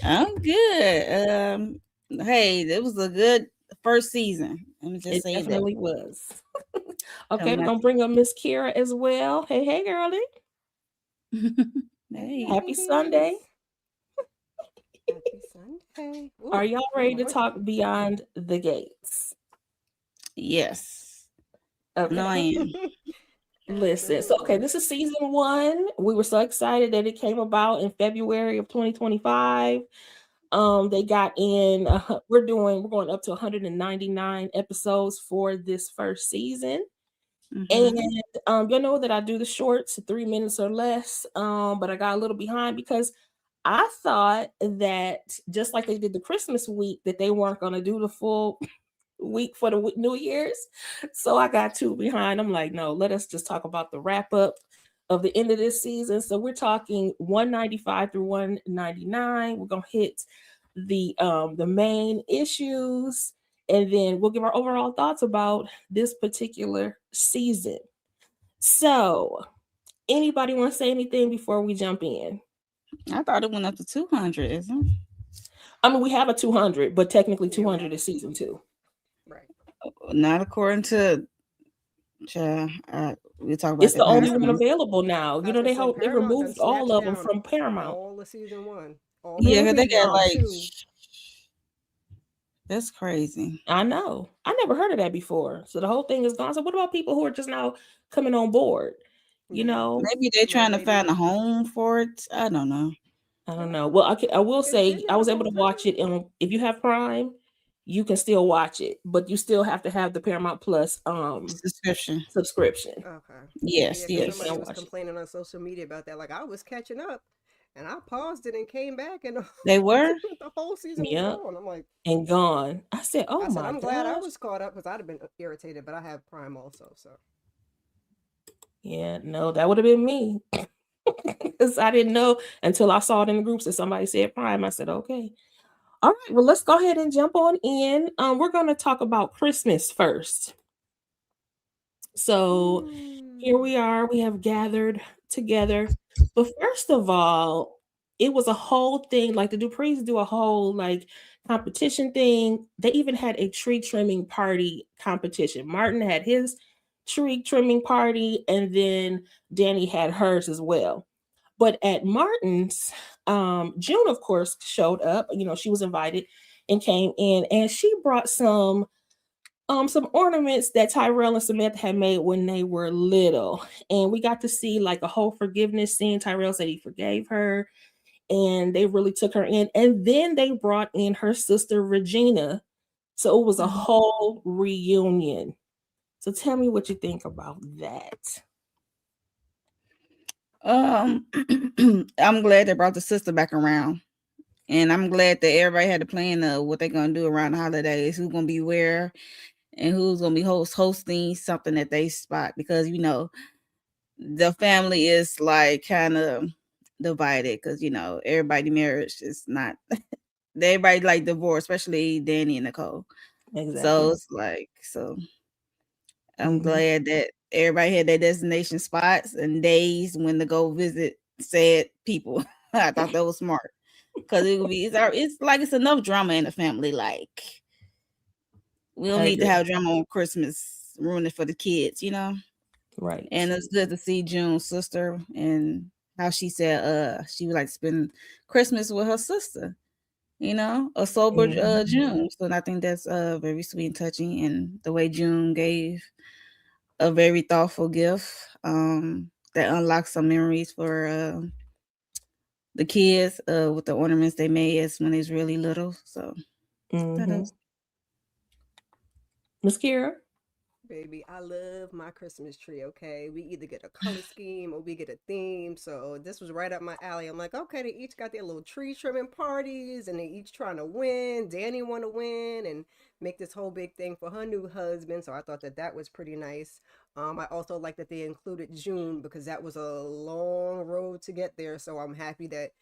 I'm good. Hey, it was a good first season. Let me just It say that. definitely was. Okay, Coming we're out gonna bring up Miss Kira as well. Hey, hey, girlie. Hey, hey, Happy Sunday. ladies. Happy Sunday. Are Ooh, y'all good ready to morning. talk beyond the gates? yes. No, I Okay. am. Listen, so okay, Absolutely. this is season one. We were so excited that it came about in February of 2025. They got in. We're going up to 199 episodes for this first season, and Mm-hmm. you know that I do the shorts, 3 minutes or less. But I got a little behind because I thought that just like they did the Christmas week, that they weren't going to do the full week for the New Year's. So I got two behind. I'm like, no, let us just talk about the wrap up of the end of this season. So we're talking 195 through 199. We're gonna hit the main issues, and then we'll give our overall thoughts about this particular season. So anybody want to say anything before we jump in? I thought it went up to 200, isn't I mean, we have a 200, but technically Yeah, we 200 have a is season 200. two. Right. it? Not according to we'll talk about It's the that only behind one scenes. available now. I You was know, gonna say they Paramount done removed all snatched of them down from Paramount. all of season one, all the Yeah, way because up they to got Hmm season like, two. that's crazy. I know. I never heard of that before. So the whole thing is gone. So what about people who are just now coming on board? You Yeah. know, Maybe they're Like trying to maybe find a home for it. I don't know. I don't well, know. Well, I will it's been say I there the was able whole to watch time. it, and if you have Prime, you can still watch it, but you still have to have the Paramount Plus Subscription. subscription. Okay. Yeah, Yes, So because you somebody yes. can was watch it. complaining on social media about that. Like I was catching up, and I paused it and came back, and They were? the whole season was Yep, gone. I'm like, and gone. I said, I "Oh said, my I'm glad I gosh." was caught up because I'd have been irritated, but I have Prime also, so Yeah, no, that would have been me. Because I didn't know until I saw it in the groups that somebody said Prime. I said, okay. All right, well, let's go ahead and jump on in. We're going to talk about Christmas first. So here hmm. we are. We have gathered together. But first of all, it was a whole thing. Like the Duprees do a whole like competition thing. They even had a tree trimming party competition. Martin had his tree trimming party, and then Danny had hers as well. But at Martin's, June, of course, showed up. You know, she was invited and came in, and she brought some ornaments that Tyrell and Samantha had made when they were little. And we got to see like a whole forgiveness scene. Tyrell said he forgave her, and they really took her in. And then they brought in her sister Regina. So it was a Mhm. whole reunion. So tell me what you think about that. Um, I'm glad they brought the sister back around. And I'm glad that everybody had a plan of what they're gonna do around the holidays, who's gonna be where, and who's gonna be hosting something that they spot, because the family is like kind of divided, because everybody marriage is not everybody like divorced, especially Danny and Nicole. So Exactly. it's like, so I'm Hmm glad that everybody had their destination spots and days when to go visit said people. I thought that was smart, because it would be it's like it's enough drama in the family. Like, we don't I need to agree. have drama on Christmas, ruin it for the kids. Right. And it's good to see June's sister, and how she said she would like to spend Christmas with her sister. A sober Hmm June. So I think that's very sweet and touching, and the way June gave a very thoughtful gift that unlocks some memories for the kids with the ornaments they made as when they was really little. So that hmm is. Miss Kira? Baby, I love my Christmas tree, okay? We either get a color scheme or we get a theme. So this was right up my alley. I'm like, okay, they each got their little tree trimming parties and they each trying to win. Danny want to win and make this whole big thing for her new husband. So I thought that that was pretty nice. I also like that they included June because that was a long road to get there. So I'm happy that,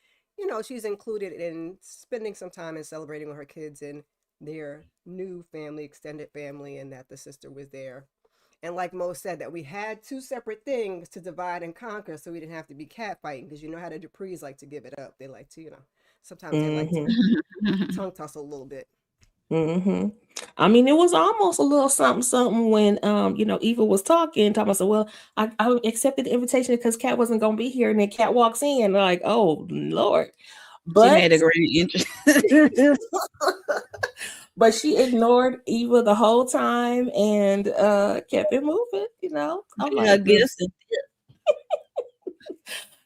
she's included in spending some time and celebrating with her kids and their new family, extended family, and that the sister was there. And like Mo said, that we had two separate things to divide and conquer so we didn't have to be catfighting because you know how the Duprees like to give it up. They like to, Sometimes they like to Mm-hmm. tongue tussle a little bit. Mm-hmm. I mean, it was almost a little something, something when Eva was talking about, so well, I accepted the invitation because Kat wasn't gonna be here, and then Kat walks in, like, oh Lord. She But made a great entrance. but she ignored Eva the whole time and kept it moving, I'm Bring her like, gifts.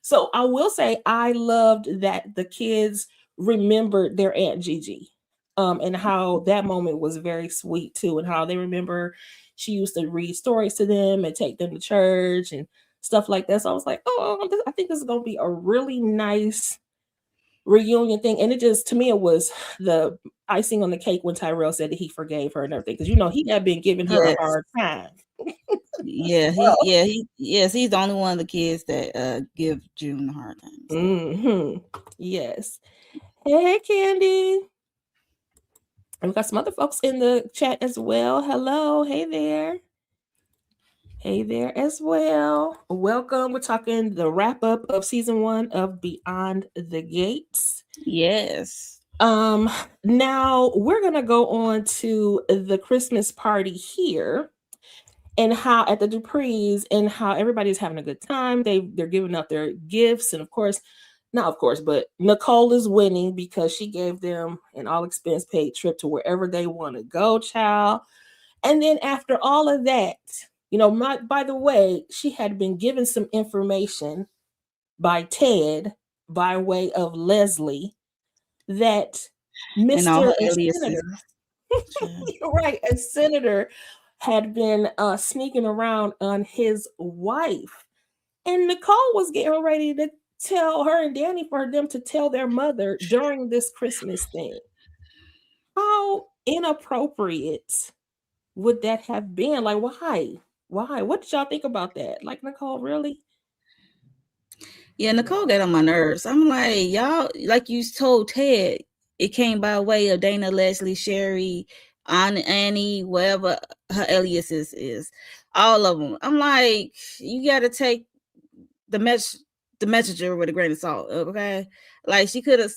so I will say I loved that the kids remembered their Aunt Gigi, and how that moment was very sweet too, and how they remember she used to read stories to them and take them to church and stuff like that. So I was like, oh, I think this is gonna be a really nice reunion thing. And it just, to me, it was the icing on the cake when Tyrell said that he forgave her and everything, because he had been giving her a Yes. hard time. He's the only one of the kids that give June a hard time. So. Mm-hmm. Yes. Hey, Candy. And we got some other folks in the chat as well. Hello. Hey there. Hey there as well. Welcome. We're talking the wrap up of season 1 of Beyond the Gates. Yes. Now we're gonna go on to the Christmas party here, and how at the Dupree's, and how everybody's having a good time. They're giving out their gifts, and but Nicole is winning because she gave them an all expense paid trip to wherever they want to go, child. And then after all of that, by the way, she had been given some information by Ted by way of Leslie that And all Mr. her aliases. Right, a senator had been sneaking around on his wife, and Nicole was getting ready to tell her and Danny for them to tell their mother during this Christmas thing. How inappropriate would that have been? Like, why? What did y'all think about that? Like, Nicole, really? Yeah, Nicole got on my nerves. I'm like, y'all, like you told Ted, it came by way of Dana, Leslie, Sherry, Annie, whatever her aliases is, all of them. I'm like, you got to take the messenger with a grain of salt, okay? Like she could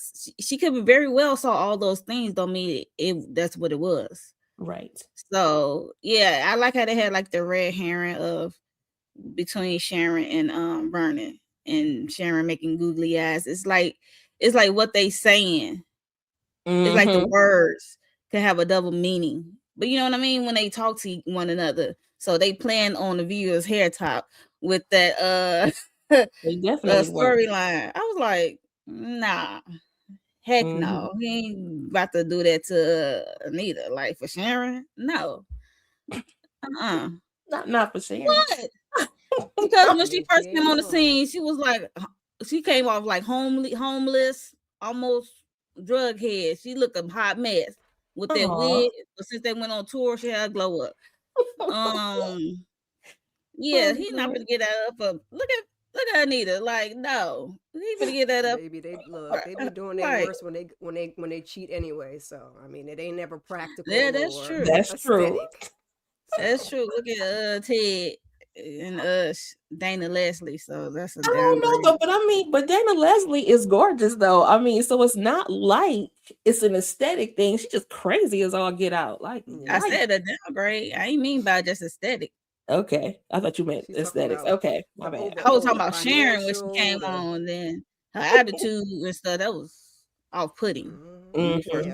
very well saw all those things. Don't mean that's what it was, right? So yeah, I like how they had like the red herring of between Sharon and Vernon, and Sharon making googly eyes. It's like what they saying. Mm-hmm. It's like the words can have a double meaning, but you know what I mean when they talk to one another. So they plan on the viewer's hair top with that storyline. I was like, nah, heck no, he ain't about to do that to Anita. Like for Sharon, no, not for Sharon. What? Because when she first came on the scene, she was like, she came off like homeless, almost drug head. She looked a hot mess with that wig. But since they went on tour, she had a glow up. Yeah, he's not gonna get that up. Look at Anita. Like, no, he's gonna get that up. Baby, they be doing their worst when they cheat anyway. So I mean, it ain't never practical. Yeah, that's true. That's aesthetic. true. That's true. Look at Ted and Dana Leslie. So that's a I don't know though, but Dana Leslie is gorgeous though. I mean, so it's not like it's an aesthetic thing. She's just crazy as all get out. Like, I said a downgrade. I ain't mean by just aesthetic. Okay, I thought you meant aesthetics. Okay, my bad. I was talking about Sharon when she came on. Then her attitude and stuff, that was off-putting. Mm-hmm.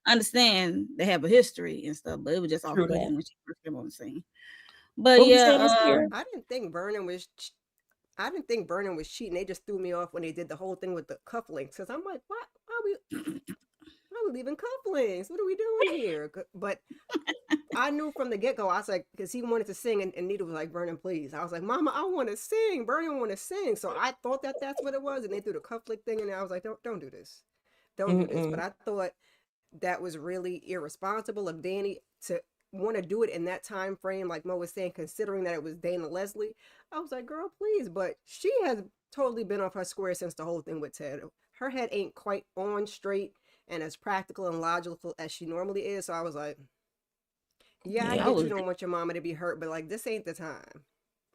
I understand they have a history and stuff, but it was just off-putting when she first came on the scene. But I didn't think Vernon was cheating. They just threw me off when they did the whole thing with the cufflinks. Because I'm like, what? Why are we leaving cufflinks? What are we doing here? But I knew from the get-go. I was like, because he wanted to sing, and Nita was like, Vernon, please. I was like, Mama, I want to sing. Vernon want to sing. So I thought that's what it was, and they threw the cufflink thing, and I was like, don't do this. Don't do this. But I thought that was really irresponsible of Danny to want to do it in that time frame, like Mo was saying, considering that it was Dana Leslie. I was like, girl, please. But she has totally been off her square since the whole thing with Ted. Her head ain't quite on straight and as practical and logical as she normally is. So I was like, I get you don't want your mama to be hurt, but like this ain't the time.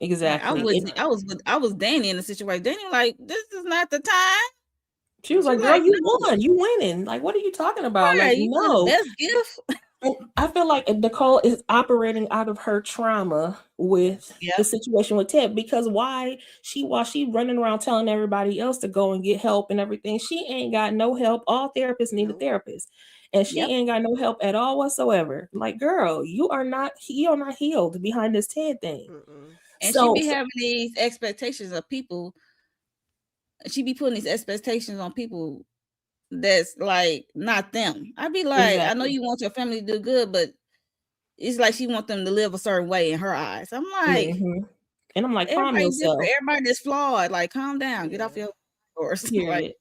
Exactly. I was Danny in the situation. Danny like, this is not the time. She was She's like, girl, like, you no, won. You winning. Like, what are you talking about? Like, right? You want the no. best gift? And I feel like Nicole is operating out of her trauma with the Yep. situation with Ted, because while she running around telling everybody else to go and get help and everything, she ain't got no help. All therapists need a Nope. therapist. And she Yep. ain't got no help at all whatsoever. Like, girl, you're not healed behind this Ted thing. Mm-mm. And she So be having these expectations of people. She be putting these expectations on people that's like not them. I be like, I know exactly. you want your family to do good, but it's like she want them to live a certain way in her eyes. I'm like, Hmm. And I'm like, calm everybody different. yourself. Everybody is flawed. Like, calm down. Get Yeah. off your horse. Like, Period.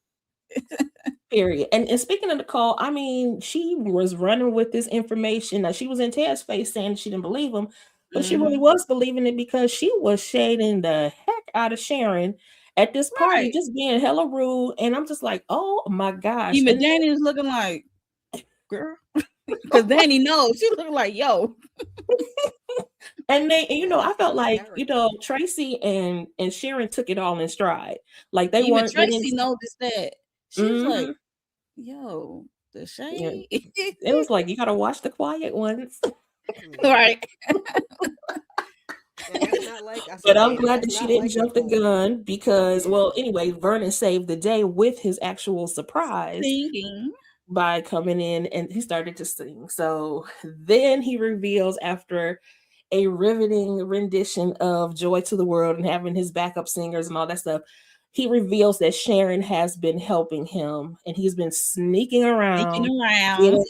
Period. And speaking of Nicole, I mean, she was running with this information. Now, she was in Ted's face saying she didn't believe him, but she really mm-hmm. was believing it because she was shading the heck out of Sharon at this party, Right. just being hella rude. And I'm just like, oh my gosh. Even And Danny was looking like, girl. Because Danny knows. She looking like, yo. and you Yeah, know, I that's felt her like, character. Tracy and Sharon took it all in stride. Like they Even weren't getting. Tracy noticed that. She was like, Hmm. yo, the Yeah. shade. It was like, you gotta watch the quiet ones. Yeah. Right. And that's not like I But said, I'm Danny. glad That's that she not didn't like jump the Nicole. gun because, Yeah. well, anyway, Vernon saved the day with his actual surprise Singing. by coming in and he started to sing. So then he reveals, after a riveting rendition of Joy to the World and having his backup singers and all that stuff, he reveals that Sharon has been helping him and he's been sneaking Sneaking around, around. getting,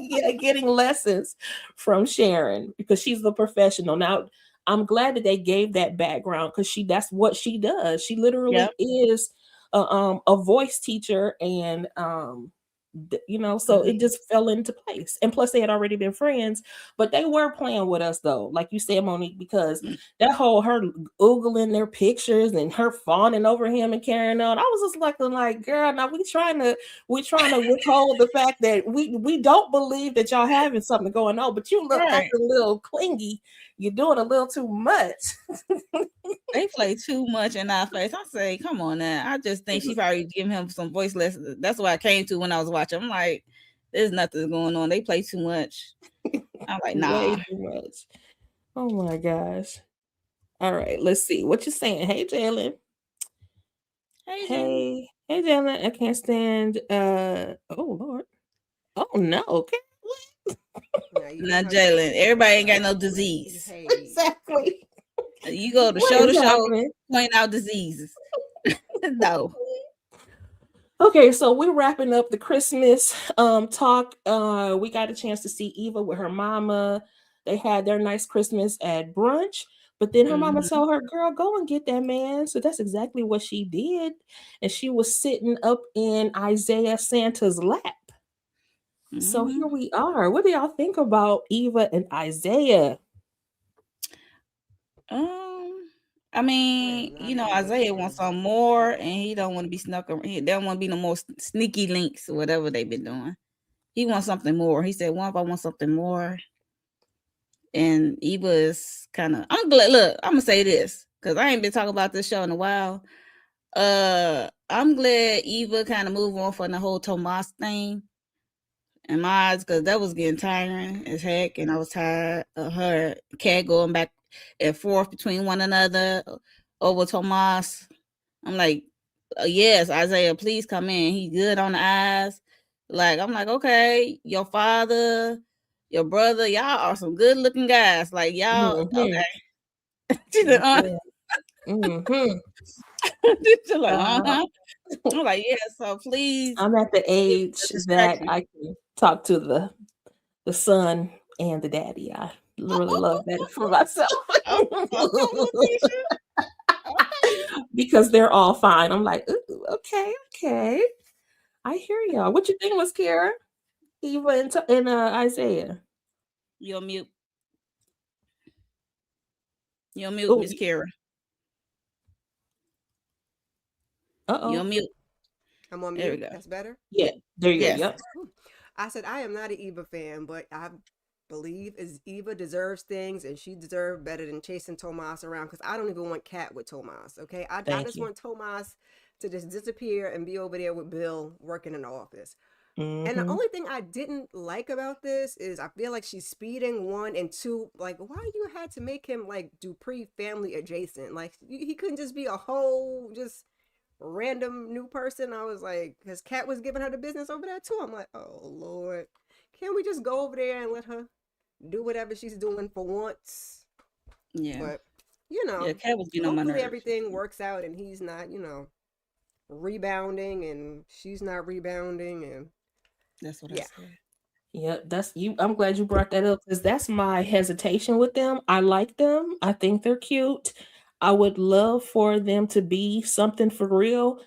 yeah, getting lessons from Sharon because she's the professional. Now, I'm glad that they gave that background because that's what she does. She literally Yep. is a voice teacher, and so it Mhm. just fell into place. And plus, they had already been friends, but they were playing with us though, like you said, Monique, because that whole her oogling their pictures and her fawning over him and carrying on. I was just like, girl, now we trying to withhold the fact that we don't believe that y'all having something going on, but you look Right. acting a little clingy. You're doing a little too much. They play too much in our face. I say, come on now. I just think she probably giving him some voice lessons. That's what I came to when I was watching. I'm like, there's nothing going on. They play too much. I'm like, Way nah. too much. Oh my gosh. All right, let's see what you're saying. Hey, Jalen. Hey, Jalen. Hey, Jalen. I can't stand. Oh Lord. Oh no. Okay. Now you know Now, how she Jalen, is. everybody ain't got no disease. Hey. Exactly. You go What is to show, happening? point out diseases. No. Okay, so we're wrapping up the Christmas talk. We got a chance to see Eva with her mama. They had their nice Christmas at brunch, but then her mama Mm-hmm. told her, "Girl, go and get that man." So that's exactly what she did, and she was sitting up in Isaiah Santa's lap. So Mm-hmm. here we are. What do y'all think about Eva and Isaiah? Um, I I am mean, not an Eva Isaiah wants fan. some more, and he don't want to be snuck. He don't want to be no more sneaky links or whatever they've been doing. He wants something more. He said, "What if I want something more?" And Eva is kind of. I'm glad. Look, I'm gonna say this because I ain't been talking about this show in a while. I'm glad Eva kind of moved on from the whole Tomas thing in my eyes because that was getting tiring as heck, and I was tired of her cat going back and forth between one another over Tomas. I'm like, yes, Isaiah, please come in. He good on the eyes. Like I'm like, okay, your father, your brother, y'all are some good looking guys. Like y'all, Mm-hmm. okay. She's like, Mm-hmm. She's like, Uh, uh-huh. I'm like, yeah. So please, I'm at the get age the that distraction. I can talk to the son and the daddy. I really love that for myself. Okay, Letitia. Okay. Because they're all fine. I'm like, ooh, okay, okay. I hear y'all. What you think, Miss Kara? Eva and Isaiah. You're mute. You're mute, Oh, Miss Kara. You're uh-oh. mute. I'm on There we mute. go. That's better. Yeah, there you go. Yes. Yep. Whew. I said I am not an Eva fan, but I believe is Eva deserves things and she deserves better than chasing Tomas around because I don't even want Cat with Tomas. Okay, I Thank just you. want Tomas to just disappear and be over there with Bill working in the office. And the Mm-hmm. only thing I didn't like about this is I feel like she's speeding, one, and two, like, why you had to make him like Dupree family adjacent? Like he couldn't just be a whole just random new person. I was like, because Kat was giving her the business over there too. I'm like, oh Lord, can't we just go over there and let her do whatever she's doing for once? Yeah. But you Yeah, know, Cat was getting on my hopefully nerves. everything works out and he's not, rebounding and she's not rebounding and That's what I yeah. said. Yeah, that's you. I'm glad you brought that up because that's my hesitation with them. I like them. I think they're cute. I would love for them to be something for real,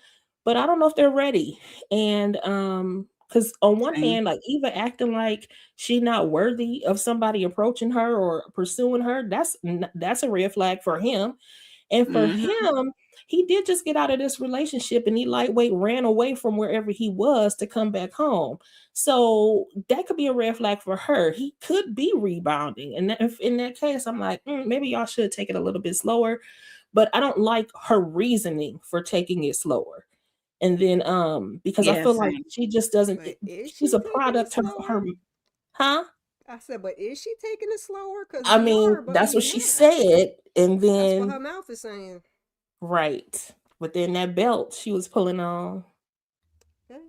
but I don't know if they're ready. And because on one Same. hand, like Eva acting like she not worthy of somebody approaching her or pursuing her, that's a red flag for him. And for Mm-hmm. him, he did just get out of this relationship and he lightweight ran away from wherever he was to come back home. So that could be a red flag for her. He could be rebounding. And if in that case, I'm like, maybe y'all should take it a little bit slower. But I don't like her reasoning for taking it slower. And then because I Yeah, feel like same. she just doesn't But is she's she a taking it product of her, slower? huh? I said, but is she taking it slower? Because I we mean, are, but that's we what she not. said. And That's what then her mouth is saying. right. But then that belt she was pulling on, Okay.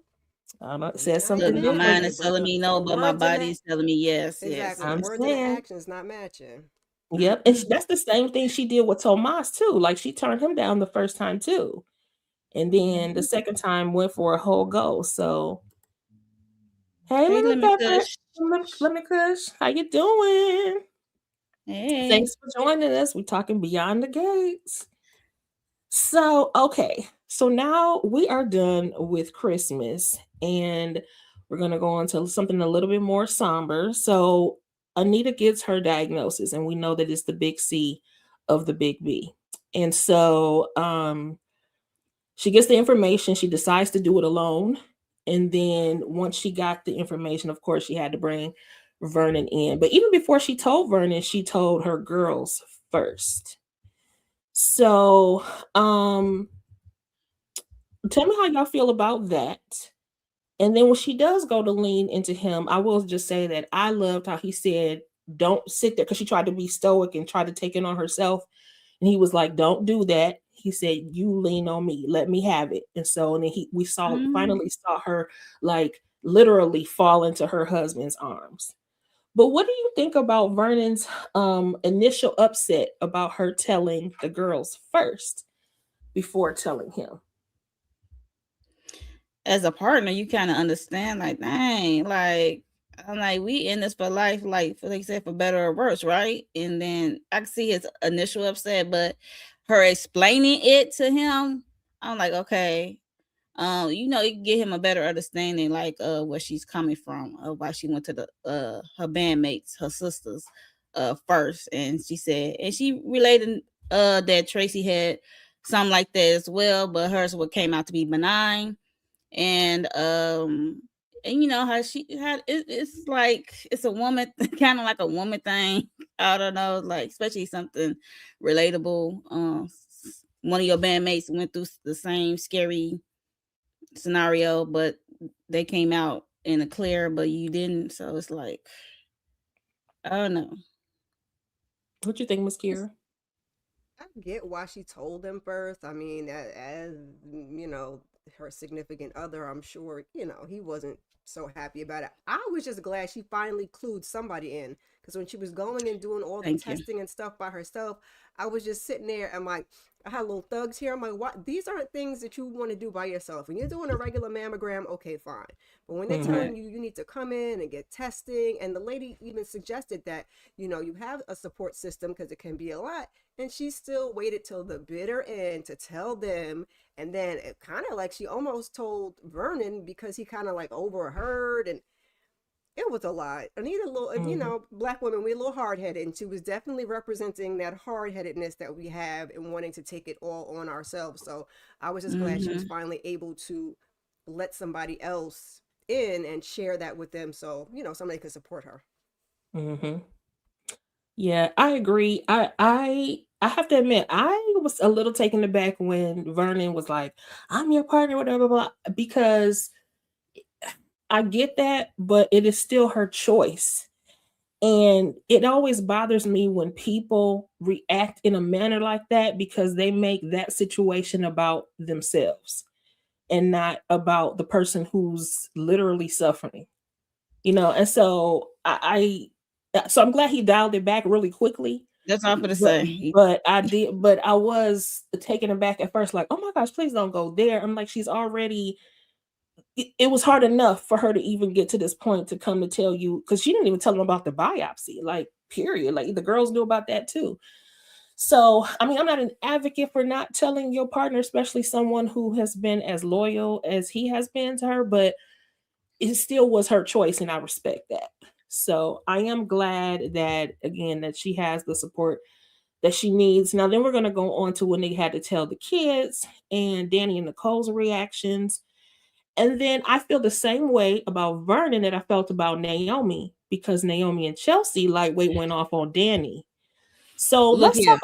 I don't know, I said mean, I Look, ain't something my mad at different. mind it, is but telling the me the no, but my words and body that is telling me yes, yes. exactly the I'm words and the saying. actions not matching. Yep. And that's the same thing she did with Tomas too. Like she turned him down the first time too. And then the Mhm. second time went for a whole go. So hey Hey, Lemon Lemon Pepper. Kush. Lemon Kush. How you doing? Hey. Thanks for joining us. We're talking Beyond the Gates. So, okay. So now we are done with Christmas and we're going to go on to something a little bit more somber. So, Anita gets her diagnosis, and we know that it's the big C of the big B. And so, she gets the information, she decides to do it alone. And then once she got the information, of course, she had to bring Vernon in. But even before she told Vernon, she told her girls first. So, tell me how y'all feel about that. And then when she does go to lean into him, I will just say that I loved how he said, "Don't sit there," because she tried to be stoic and try to take it on herself. And he was like, "Don't do that." He said, "You lean on me, let me have it." And so, and then we Mm. finally saw her like literally fall into her husband's arms. But what do you think about Vernon's initial upset about her telling the girls first before telling him? As a partner, you kind of understand, like, dang, like, I'm like, we in this for life, like, for like say, for better or worse, right? And then I can see his initial upset, but her explaining it to him, I'm like, okay, you can get him a better understanding, like, where she's coming from, why she went to the her bandmates, her sisters, first, and she said, and she related, that Tracy had something like that as well, but hers what came out to be benign, and you know how she had it's like it's a woman kind of like a woman thing. I don't know, like especially something relatable. One of your bandmates went through the same scary scenario, but they came out in the clear, but you didn't. So it's like I don't know. What you think, Miss It's, Kira? I get why she told him first. I mean, as her significant other, I'm sure he wasn't so happy about it. I was just glad she finally clued somebody in because when she was going and doing all the Thank you. testing and stuff by herself, I was just sitting there and like I had little thugs here. I'm like, what? These aren't things that you want to do by yourself. When you're doing a regular mammogram, okay, fine. But when they're Mm-hmm. telling Right. you need to come in and get testing, and the lady even suggested that you have a support system because it can be a lot, and she still waited till the bitter end to tell them. And then it kind of like she almost told Vernon because he kind of like overheard, and it was a lot. Anita, a little, Mm-hmm. black women, we're a little hard headed, and she was definitely representing that hard headedness that we have and wanting to take it all on ourselves. So I was just glad she was Mm-hmm. finally able to let somebody else in and share that with them, so somebody could support her. Mm-hmm. Yeah, I agree. I I have to admit, I was a little taken aback when Vernon was like, "I'm your partner," whatever, blah, because I get that, but it is still her choice. And it always bothers me when people react in a manner like that because they make that situation about themselves and not about the person who's literally suffering. And so so I'm glad he dialed it back really quickly. That's all I'm gonna But say. I was taken aback at first, like, oh my gosh, please don't go there. I'm like, she's already it was hard enough for her to even get to this point to come to tell you, because she didn't even tell them about the biopsy, like, period. Like, the girls knew about that too. So, I mean, I'm not an advocate for not telling your partner, especially someone who has been as loyal as he has been to her, but it still was her choice, and I respect that. So, I am glad that, again, that she has the support that she needs. Now, then we're going to go on to when they had to tell the kids and Danny and Nicole's reactions. And then I feel the same way about Vernon that I felt about Naomi, because Naomi and Chelsea lightweight went off on Danny. So Look here.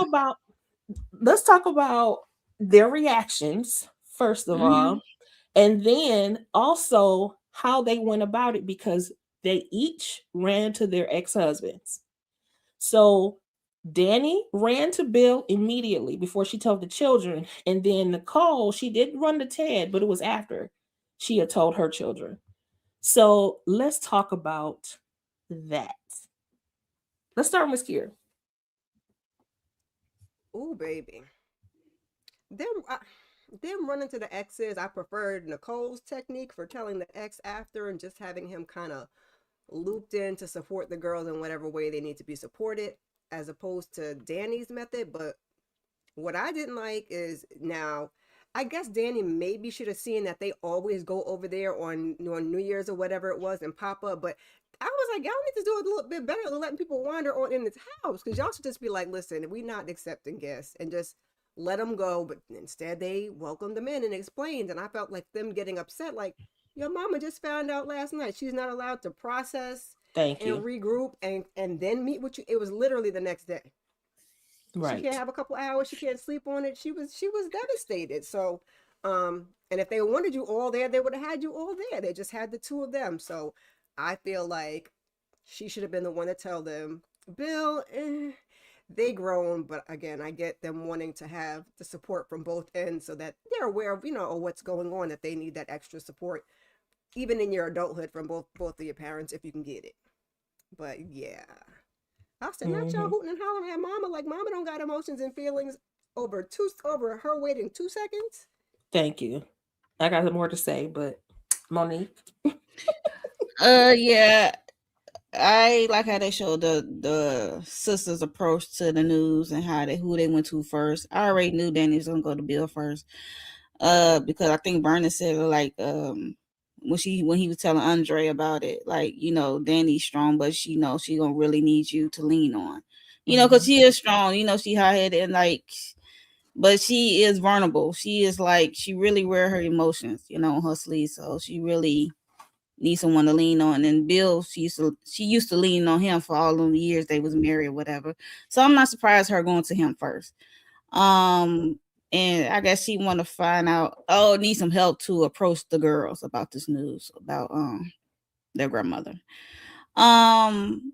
let's talk about their reactions first of Hmm. all, and then also how they went about it, because they each ran to their ex-husbands. So Danny ran to Bill immediately before she told the children, and then Nicole, she didn't run to Ted, but it was after she had told her children. So let's talk about that. Let's start with Kier. Ooh, baby. Them, them running to the exes. I preferred Nicole's technique for telling the ex after and just having him kind of looped in to support the girls in whatever way they need to be supported, as opposed to Danny's method. But what I didn't like is, now, I guess Danny maybe should have seen that they always go over there on New Year's or whatever it was and pop up. But I was like, y'all need to do it a little bit better than letting people wander on in this house, because y'all should just be like, listen, we not accepting guests, and just let them go. But instead, they welcomed them in and explained. And I felt like them getting upset, like, your mama just found out last night she's not allowed to process Thank and you. regroup and then meet with you. It was literally the next day. She can't Right. have a couple hours, she can't sleep on it. She was devastated. So and if they wanted you all there, they would have had you all there. They just had the two of them. So I feel like she should have been the one to tell them, Bill, they grown. But again, I get them wanting to have the support from both ends, so that they're aware of, of what's going on, that they need that extra support even in your adulthood from both of your parents, if you can get it. But yeah, I said, not y'all Hmm. hooting and hollering at mama like mama don't got emotions and feelings over her waiting 2 seconds. Thank you. I got more to say, but Monique. Yeah. I like how they showed the sisters' approach to the news and who they went to first. I already knew Danny was gonna go to Bill first. Because I think Vernon said like when he was telling Andre about it, like, Danny's strong, but she knows she gonna really need you to lean on. Because Hmm. she is strong. She hot headed and like, but she is vulnerable. She is like, she really wear her emotions, on her sleeve. So she really needs someone to lean on. And Bill, she used to lean on him for all them years they was married or whatever. So I'm not surprised her going to him first. Um, and I guess she want to find out. Oh, need some help to approach the girls about this news about their grandmother. Um,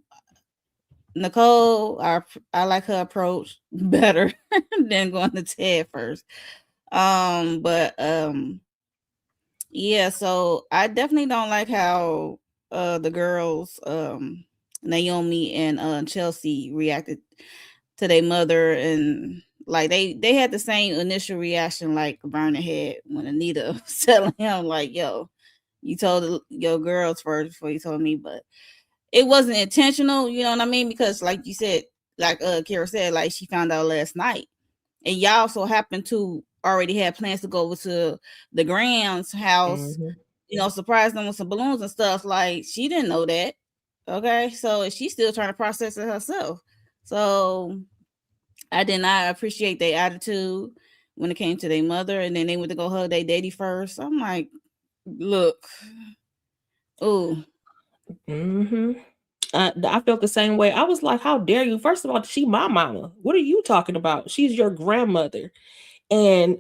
Nicole, I like her approach better than going to Ted first. But yeah, so I definitely don't like how the girls, Naomi and Chelsea, reacted to their mother, and like they had the same initial reaction like Vernon had when Anita was telling him like, yo, you told your girls first before you told me. But it wasn't intentional, you know what I mean? Because like you said, like Kara said, like she found out last night, and y'all so happened to already had plans to go over to the Grand's house, Hmm. surprise them with some balloons and stuff. Like, she didn't know that. Okay, so she's still trying to process it herself. So I did not appreciate their attitude when it came to their mother, and then they went to go hug their daddy first. I'm like, look, oh, Hmm. I felt the same way. I was like, how dare you? First of all, she my mama. What are you talking about? She's your grandmother. And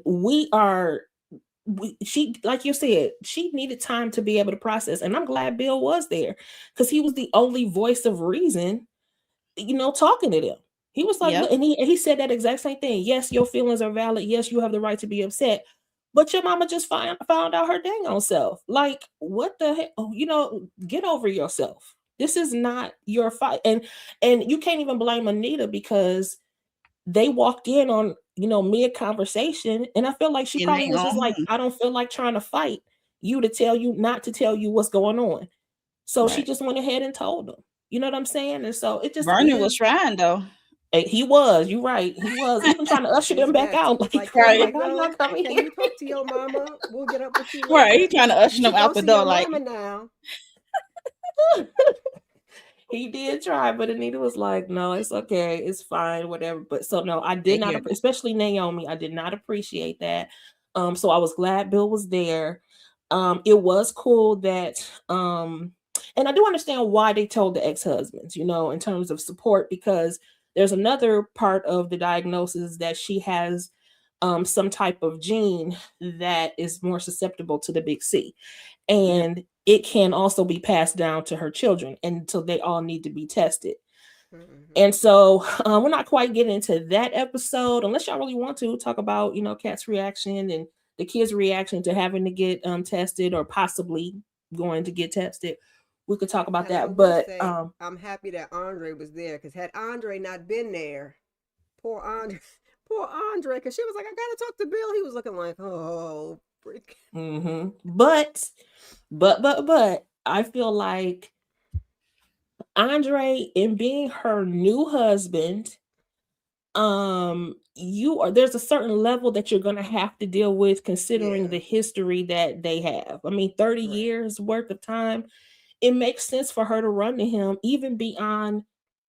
she, like you said, she needed time to be able to process. And I'm glad Bill was there because he was the only voice of reason, talking to them. He was like, Yep. look, and he said that exact same thing. Yes, your feelings are valid. Yes, you have the right to be upset. But your mama just found out her dang on self. Like, what the heck? Oh, get over yourself. This is not your fight. And you can't even blame Anita because they walked in on, mid conversation. And I feel like she And probably they was on just like, him. I don't feel like trying to fight you to tell you not to tell you what's going on. So she Right. just went ahead and told them. You know what I'm saying? And so it just Vernon was is. trying though. He was, you're right. He was even trying to usher them back He out. was like, Like, "Here Right. you like, how y'all go. coming Can here? you talk to your mama? We'll get up with you Right. He later. trying to You usher them should out go the see door your like, mama now." He did try, but Anita was like, no, it's okay. It's fine, whatever. But so, no, I they did not, hear me. especially Naomi, I did not appreciate that. So I was glad Bill was there. It was cool that, and I do understand why they told the ex-husbands, in terms of support, because there's another part of the diagnosis that she has some type of gene that is more susceptible to the big C. Yep. And it can also be passed down to her children. And so they all need to be tested. Hmm. And so we're not quite getting into that episode unless y'all really want to talk about, Kat's reaction and the kids' reaction to having to get tested or possibly going to get tested. We could talk about And I that. will But say, I'm happy that Andre was there because had Andre not been there, poor Andre, poor Andre, because she was like, "I gotta talk to Bill." He was looking like, "Oh, freak." but I feel like Andre, in being her new husband, there's a certain level that you're going to have to deal with considering Yeah, the history that they have. I mean, 30 right. years worth of time. It makes sense for her to run to him even beyond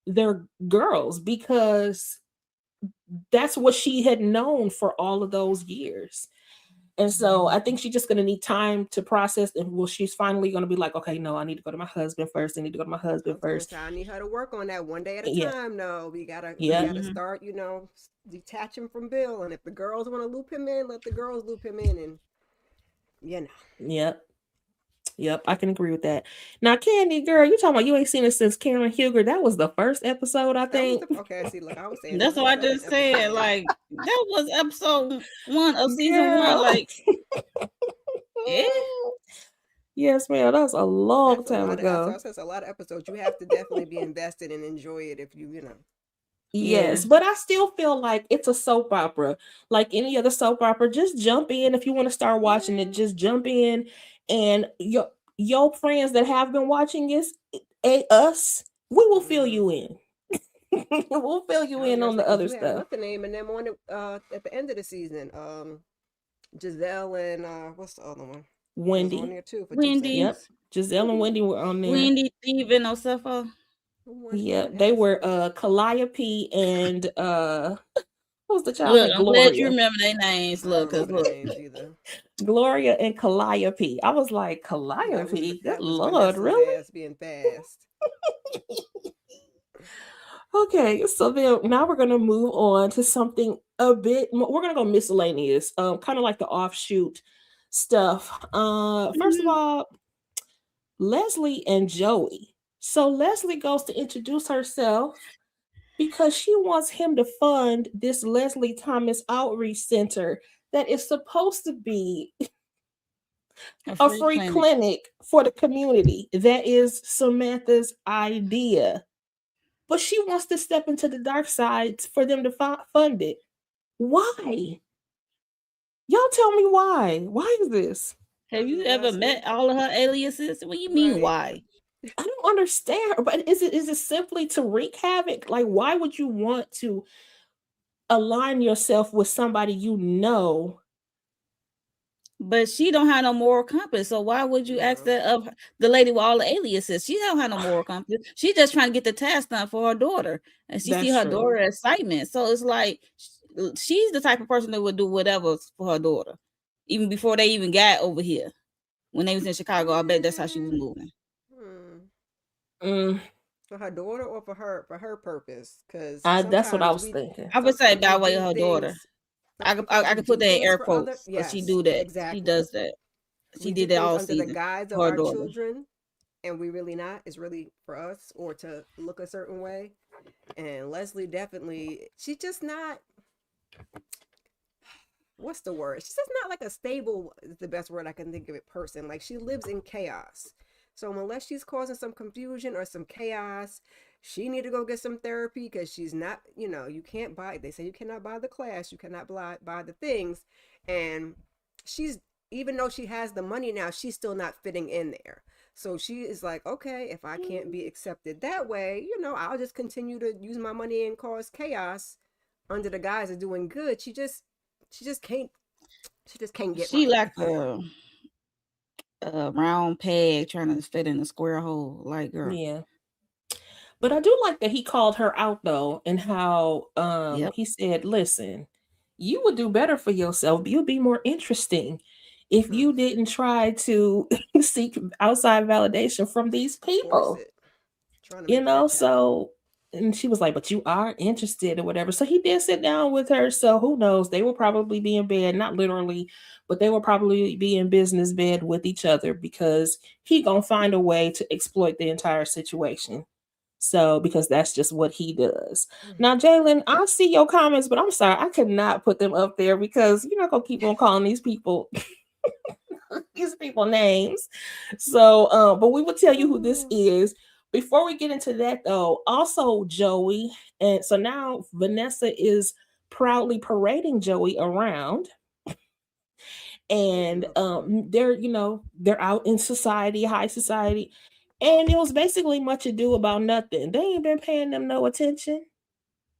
their girls because that's what she had known for all of those years. And so I think she's just going to need time to process. And well, she's finally going to be like, okay, no, I need to go to my husband first. I need to go to my I husband was gonna first. say I need her to work on that one day at a Yeah. time. No, we Yeah. gotta Hmm. start, detaching from Bill. And if the girls want to loop him in, let the girls loop him in, and you know. Yep. Yep. I can agree with that. Now, Candy, girl, you talking about you ain't seen it since Karen Huger. That was the first episode, I That was think. the okay. See, look, I was saying this That's is the what I second just said. episode. Like that was episode 1 of season 1. Girl. Like, yeah. Yes, ma'am. That was a long That's a time lot of. That's ago. that's a lot of episodes. You have to definitely be invested and enjoy it if you know. Yeah. Yes, but I still feel like it's a soap opera. Like any other soap opera, just jump in if you want to start watching it. Yeah. Just jump in, and your friends that have been watching us, we will fill Hmm. you in. We'll fill you I was in gonna on say the because other you had stuff. what's the name and them on it at the end of the season. Giselle and what's the other one? Was on Wendy, there too for two Wendy, yep. seconds. Giselle and Wendy were on there. Wendy, Steven, Osefo. Who Yep, went they else? were Calliope and what was the child's Look, name? I'm glad you Gloria. remember their names. I don't Look, cause remember the look, names either. Gloria and Calliope. I was like, Calliope? Good That was Lord, Vanessa's really? ass being fast. Okay, so then now we're gonna move on to something a bit more. We're gonna go miscellaneous, kind of like the offshoot stuff. First of mhm. all, Leslie and Joey. So Leslie goes to introduce herself because she wants him to fund this Leslie Thomas Outreach Center that is supposed to be A a free free clinic. clinic for the community. That is Samantha's idea. But she wants to step into the dark side for them to fund it. Why? Y'all tell me why. Why is this? Have you ever Leslie, met all of her aliases? What do you mean, right? why? I don't understand. But is it simply to wreak havoc? Like, why would you want to align yourself with somebody you know? But she don't have no moral compass. So why would you ask No. that of the lady with all the aliases? She don't have no moral compass. She just trying to get the task done for her daughter, and she see That's her true. daughter excitement. So it's like she's the type of person that would do whatever for her daughter, even before they even got over here. When they was in Chicago, I bet that's how she was Mm, moving. hmm. Mm. For her daughter or for her purpose? Because That's what I sometimes was thinking. I would say by we way of do her daughter. things. Sometimes I we could put do that in things air for other. quotes, but she Yes, do that. She exactly. does that. She We do did that things all under the season guise of for her our daughter. children, and we really not. It's really for us or to look a certain way. And Leslie definitely, she's just not, what's the word? She's just not like a stable, is the best word I can think of it, person. Like she lives in chaos. So unless she's causing some confusion or some chaos, she need to go get some therapy because she's not, you can't buy, they say you cannot buy the class, you cannot buy the things. And she's, even though she has the money now, she's still not fitting in there. So she is like, okay, if I can't be accepted that way, I'll just continue to use my money and cause chaos under the guise of doing good. She just can't she just can't get She right. like a round peg trying to fit in a square hole. Like, girl. Yeah. But I do like that he called her out though, and how Yep. he said, "Listen, you would do better for yourself. You'll be more interesting if Hmm. you didn't try to seek outside validation from these Force people." it. Trying to make that happen. So, and she was like, "But you are interested or whatever." So he did sit down with her. So who knows? They will probably be in bed, not literally, but they will probably be in business bed with each other because he gonna find a way to exploit the entire situation. So, because that's just what he does. Now, Jalen, I see your comments, but I'm sorry, I could not put them up there because you're not gonna keep on calling these people names. So, but we will tell you who this is. Before we get into that, though, also Joey, and so now Vanessa is proudly parading Joey around, and they're out in society, high society, and it was basically much ado about nothing. They ain't been paying them no attention.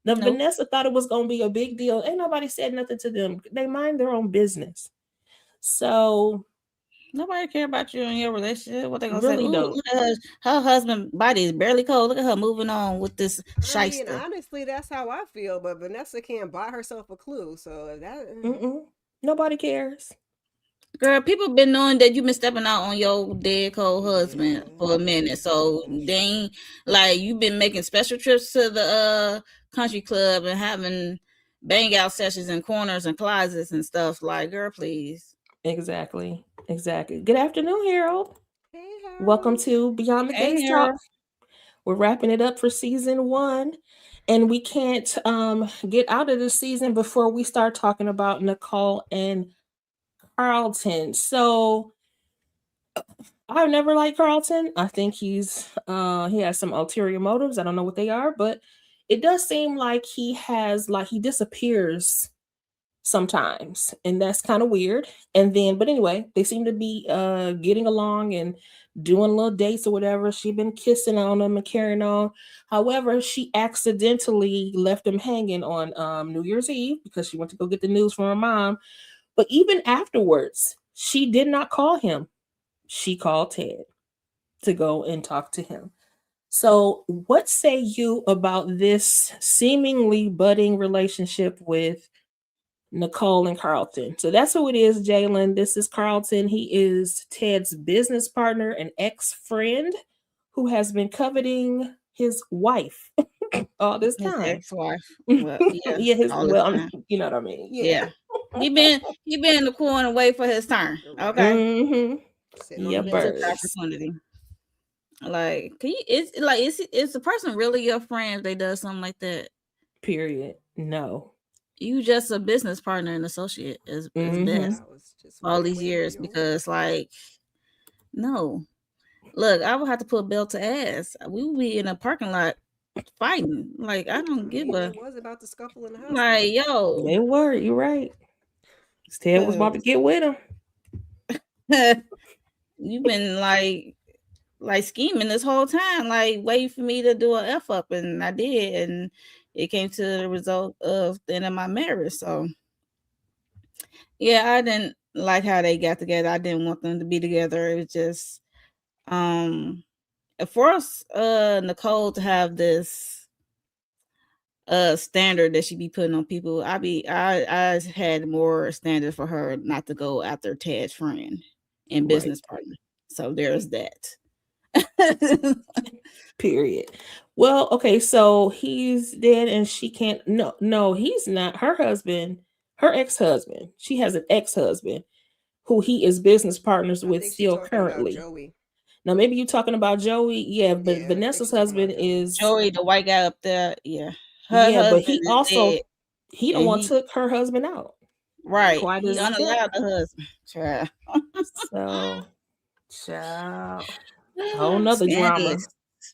The Nope. Vanessa thought it was gonna be a big deal. Ain't nobody said nothing to them. They mind their own business. So Nobody care about you and your relationship. What they gonna say? really Ooh, don't. look at her. Her husband body is barely cold. Look at her moving on with this I mean, shyster. honestly, that's how I feel. But Vanessa can't buy herself a clue. So that. Mm-mm. Nobody cares. Girl, people been knowing that you been stepping out on your dead cold husband Yeah, for a minute. So that's they true. ain't like you been making special trips to the country club and having bang out sessions in corners and closets and stuff. Like, girl, please. Exactly. Exactly. Good afternoon, Harold. Hey, Welcome Harold. to Beyond the Hey, Gates Talk. Harold. We're wrapping it up for season one. And we can't get out of the season before we start talking about Nicole and Carlton. So I've never liked Carlton. I think he has some ulterior motives. I don't know what they are, but it does seem like he disappears sometimes, and that's kind of weird. And then but anyway, they seem to be getting along and doing little dates or whatever. She been kissing on him and carrying on. However, she accidentally left him hanging on New Year's Eve because she went to go get the news from her mom. But even afterwards, she did not call him. She called Ted to go and talk to him. So, what say you about this seemingly budding relationship with Nicole and Carlton? So that's who it is, Jalen. This is Carlton. He is Ted's business partner and ex friend who has been coveting his wife all this His time. ex-wife. Well, yeah, Yeah, all this time. you know what I mean? Yeah. Yeah. He been in the corner wait for his turn. Right. Okay. Mm-hmm. Sitting on Yeah, the He took the bench. birds. opportunity. Like, can you? It's like, is the person really your friend if they does something like that? Period. No. You just a business partner and associate is Mm-hmm. best That was just for all way, these way years beyond. because like no. Look, I would have to put belt to ass. We would be in a parking lot fighting. Like, I I don't give mean, they a was about to scuffle in the house like, though. yo. They were. You're right. Ted was about to 'Cause get with him. you've been like scheming this whole time, like waiting for me to do a F up, and I did, and it came to the result of the end of my marriage. So yeah, I didn't like how they got together. I didn't want them to be together. It was just um for us, Nicole to have this standard that she be putting on people. I had more standard for her not to go after Ted's friend and Right. business partner. So there's that. Period. Well, okay, so he's dead and she can't. No, he's not. Her husband, her ex-husband. She has an ex-husband who he is business partners I with think she's still talking about currently. Joey. Now, maybe you're talking about Joey. Yeah, but Yeah, I think Vanessa's she's talking about husband Joey. is, Joey, the white guy up there, yeah. Her yeah, but husband he is also, dead. he the And one he took her husband out. right. Quite He as kept. unallowed the husband. Child. So, child, whole nother drama. Scandalous.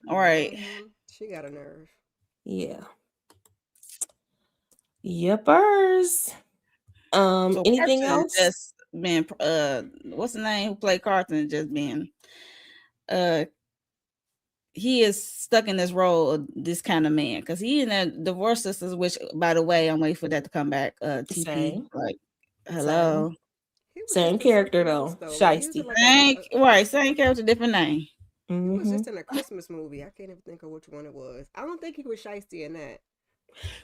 All right. She got a nerve. Yeah. Yepers. So Anything Carson else? just been what's the name who played Carson just been he is stuck in this role of this kind of man because he in the Divorce Sisters, which by the way, I'm waiting for that to come back. TP, Same. like hello. He was Same just in character something else though. though. Like he was in Shiesty. like Right, same character, different name. he was Mm-hmm. just in a Christmas movie. I can't even think of which one it was. I don't think he was shiesty in that.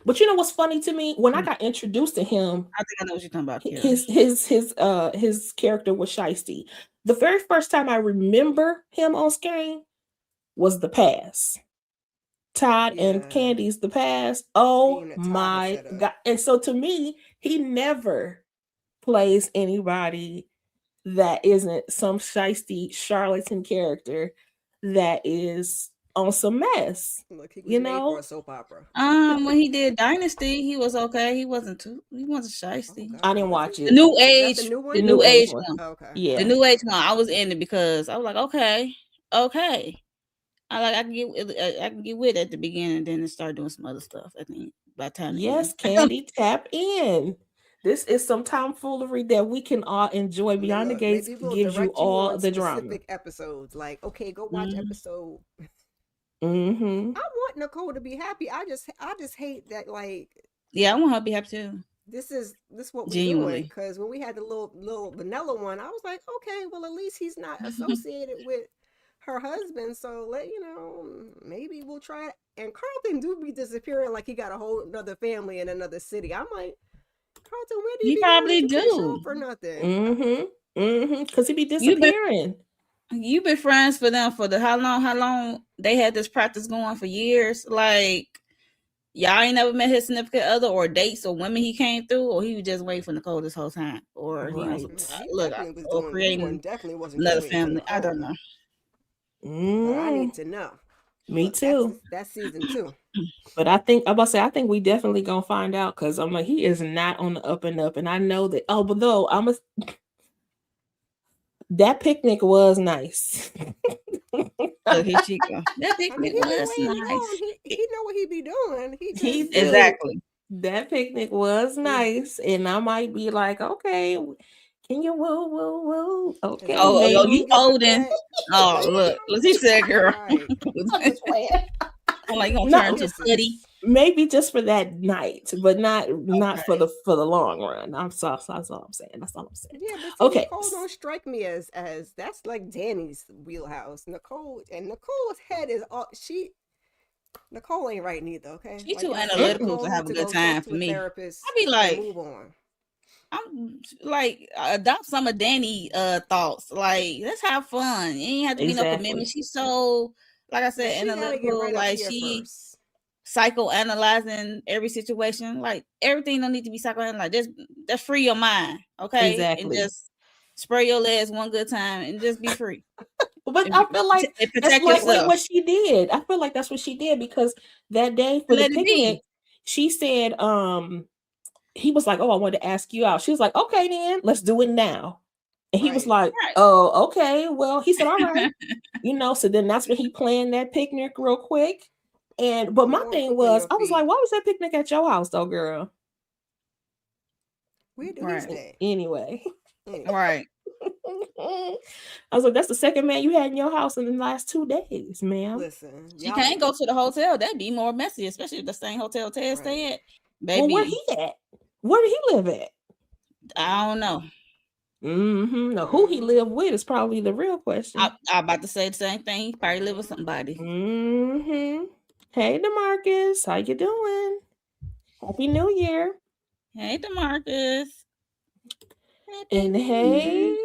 But you know what's funny to me? When I got introduced to him, I think I know what you're talking about. Karen. his character was Shiesty. The very first time I remember him on screen was The Pass. Todd and Candy's The Pass. Oh Being a my target setup. God. And so to me, he never plays anybody that isn't some shiesty charlatan character that is on some mess. Look, he was made for a soap opera. When he did Dynasty, he was okay. He wasn't shiesty. Oh, God, I didn't was watch he? it. The new Is that age, the new one? the new age one. one. Oh, okay. Yeah. The new age one. I was in it because I was like, okay. I can get with it at the beginning, and then start doing some other stuff. I think by the time. Yes, Candy, tap in. This is some tomfoolery that we can all enjoy. Beyond the Gates gives you all the drama. Specific episodes, like okay, go watch episode. Mm-hmm. I want Nicole to be happy. I just hate that. Like, yeah, I want her to be happy too. This what we're Genuinely. doing, because when we had the little vanilla one, I was like, okay, well at least he's not associated with her husband, so maybe we'll try it. And Carlton do be disappearing like he got a whole another family in another city. I'm like, Carlton, where do you probably do for nothing? Mm-hmm. Because he be disappearing. You've been friends for them for how long they had this practice going for years. Like y'all ain't never met his significant other or dates or women he came through, or he was just waiting for Nicole this whole time, or he was creating another family. I don't know. But I need to know. Me too. That's season 2. But I think we definitely gonna find out, because I'm like, he is not on the up and up, and I know that. Oh, but though that picnic was nice. Look, here she go. That picnic was nice. He know what he be doing. Exactly. That picnic was nice, and I might be like, okay, can you woo? Okay. Oh, you holding? Oh, look, he said, girl. I'm like, gonna turn to hoodie. Maybe just for that night, but not for the long run. That's all I'm saying. Yeah, but okay. Nicole don't strike me as that's like Danny's wheelhouse. Nicole head is all Nicole ain't right neither. Okay, she's too analytical to have a good time for me. I be like, move on. I'm like, adopt some of Danny thoughts. Like, let's have fun. You ain't have to be no commitment. She's so, like I said, analytical. Like she psychoanalyzing every situation. Like everything don't need to be psychoanalyzed. Just free your mind, okay? Exactly. And just spray your legs one good time and just be free. But I feel like that's what she did. I feel like that's what she did, because that day for the picnic, she said, he was like, oh, I wanted to ask you out. She was like, okay, then let's do it now. And he was like, oh, okay. Well, he said, all right. So then that's when he planned that picnic real quick. But my thing was, I was like, why was that picnic at your house though, girl? Where do we stay? Anyway. Right. I was like, that's the second man you had in your house in the last 2 days, ma'am. Listen, she can't go to the hotel. That'd be more messy, especially if the same hotel Ted stay at. Baby. Well, where he at? Where did he live at? I don't know. Mm-hmm. No, who he lived with is probably the real question. I'm about to say the same thing. He probably live with somebody. Mm-hmm. Hey, DeMarcus, how you doing? Happy New Year. Hey, DeMarcus. And hey,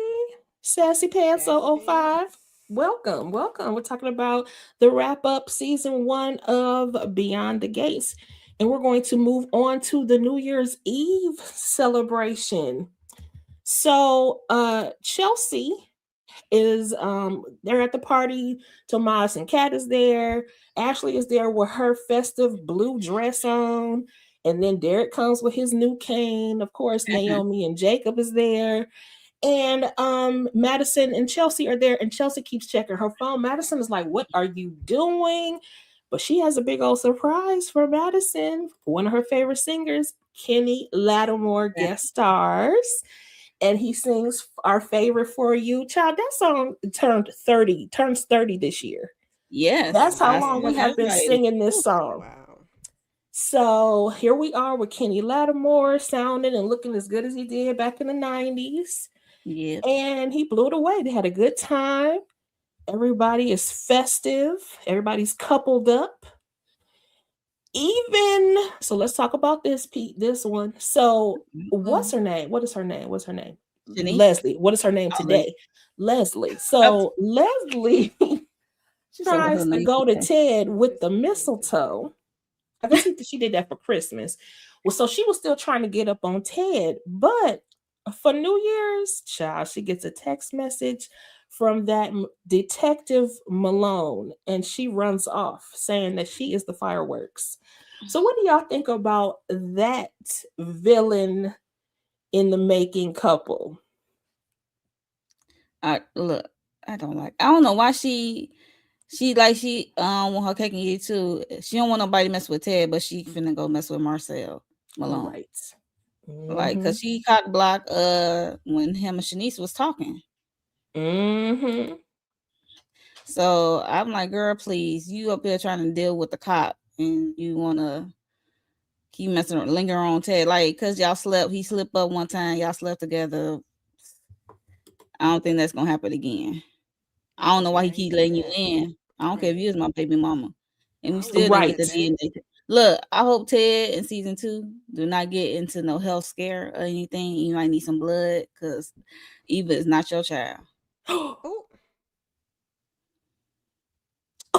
Sassy Pants 005. Welcome, welcome. We're talking about the wrap up season 1 of Beyond the Gates. And we're going to move on to the New Year's Eve celebration. So, Chelsea is they're at the party. Tomas and Kat is there. Ashley is there with her festive blue dress on. And then Derek comes with his new cane. Of course, Naomi and Jacob is there. And Madison and Chelsea are there, and Chelsea keeps checking her phone. Madison is like, "What are you doing?" But she has a big old surprise for Madison. One of her favorite singers, Kenny Lattimore, guest stars, and he sings our favorite For You. Child, that song turns 30 this year. Yes, That's how I long saw we have that. been Like, singing this whew, song. Wow. So here we are with Kenny Lattimore sounding and looking as good as he did back in the 90s. yeah, And he blew it away. They had a good time. Everybody is festive. Everybody's coupled up. Even so, let's talk about this, Pete. This one. So, what's her name? What is her name? What's her name? Shanice. Leslie. What is her name Oh, like, today? Leslie. So Leslie she said what her tries to name go to today. Ted with the mistletoe. I guess she did that for Christmas. Well, so she was still trying to get up on Ted, but for New Year's, child, she gets a text message from that detective Malone, and she runs off saying that she is the fireworks. So, what do y'all think about that villain in the making couple? Look, I don't like. I don't know why she want her cake and eat it too. She don't want nobody to mess with Ted, but she finna go mess with Marcel Malone. Right. Like, Mm-hmm. cause she cock blocked when him and Shanice was talking. Mm-hmm. So I'm like, girl, please, you up here trying to deal with the cop, and you wanna keep messing linger on Ted, like, cause y'all slept. He slipped up one time. Y'all slept together. I don't think that's gonna happen again. I don't know why Yeah, he he keep did letting you that. in. I don't care if Right. you was my baby mama. And we I would still have didn't get Right. said the that. DNA. Look, I hope Ted in season 2 do not get into no health scare or anything. You might need some blood because Eva is not your child. Oh,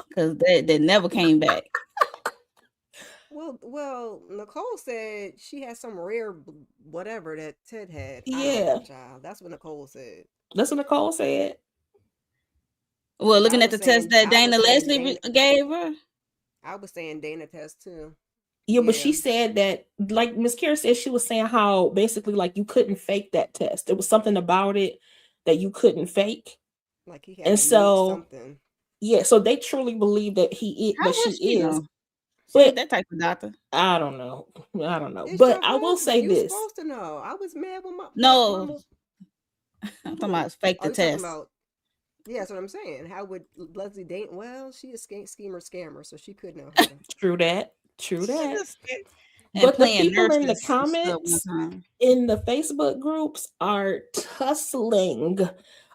Because that never came back. well, Nicole said she had some rare whatever that Ted had. I don't Yeah. know, child. That's what Nicole said. That's what Nicole said. Well, But looking at the test that I was Dana saying Leslie Dana, gave her. I was saying Dana test too. Yeah, but Yeah, she said that, like Miss Kira said, she was saying how basically like you couldn't fake that test. There was something about it that you couldn't fake, like he had and a unique so something. yeah, so they truly believe that How that she would she is. know? She ain't But that type of doctor. I don't know, I don't know. It's But your I will husband. say You this. supposed to know. I was mad when my No, I'm talking who? about fake Are the you talking test. about? Yeah, that's what I'm saying. How would Leslie date? Well, she is schemer scammer, so she could know how to. True that. True She that. just and But the playing people in the nurses and stuff one comments time. in the Facebook groups are tussling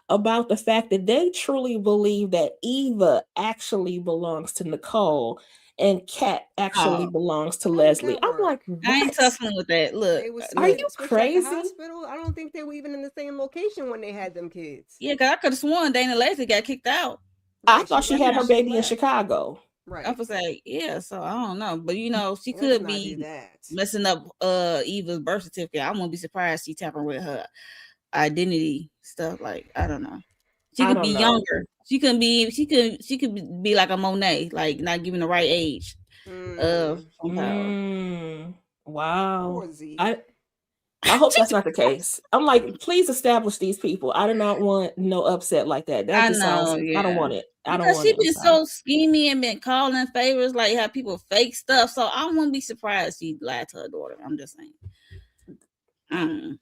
about the fact that they truly believe that Eva actually belongs to Nicole and Kat actually Oh, belongs to How would Leslie. that I'm work? like, I ain't what? tussling with that. Look, They was Are look. you switched at the crazy? hospital. I don't think they were even in the same location when they had them kids. Yeah, cause I could have sworn Dana Leslie got kicked out. I Right, she thought she left had her after he baby in left. Chicago. I Right. was like, yeah. So I don't know, but she Let's could not do be that. messing up Eva's birth certificate. I won't be surprised she tapping with her identity stuff. Like, I don't know. She I could be don't know. younger. She could be like a Monet, like not giving the right age of Mm, some power. Mm, wow. poor Zeke. I hope that's not the case. I'm like, please establish these people. I do not want no upset like that. That I just sounds. know, I don't yeah. want it. I don't Because want she it. I'm been sorry. so schemy and been calling favors, like have people fake stuff. So I wouldn't be surprised she lied to her daughter. I'm just saying. Mm.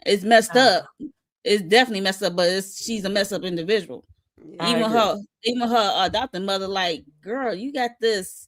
It's messed I, up. It's definitely messed up, but she's a messed up individual. I Yeah. Even agree. her, even her adopted mother, like, girl, you got this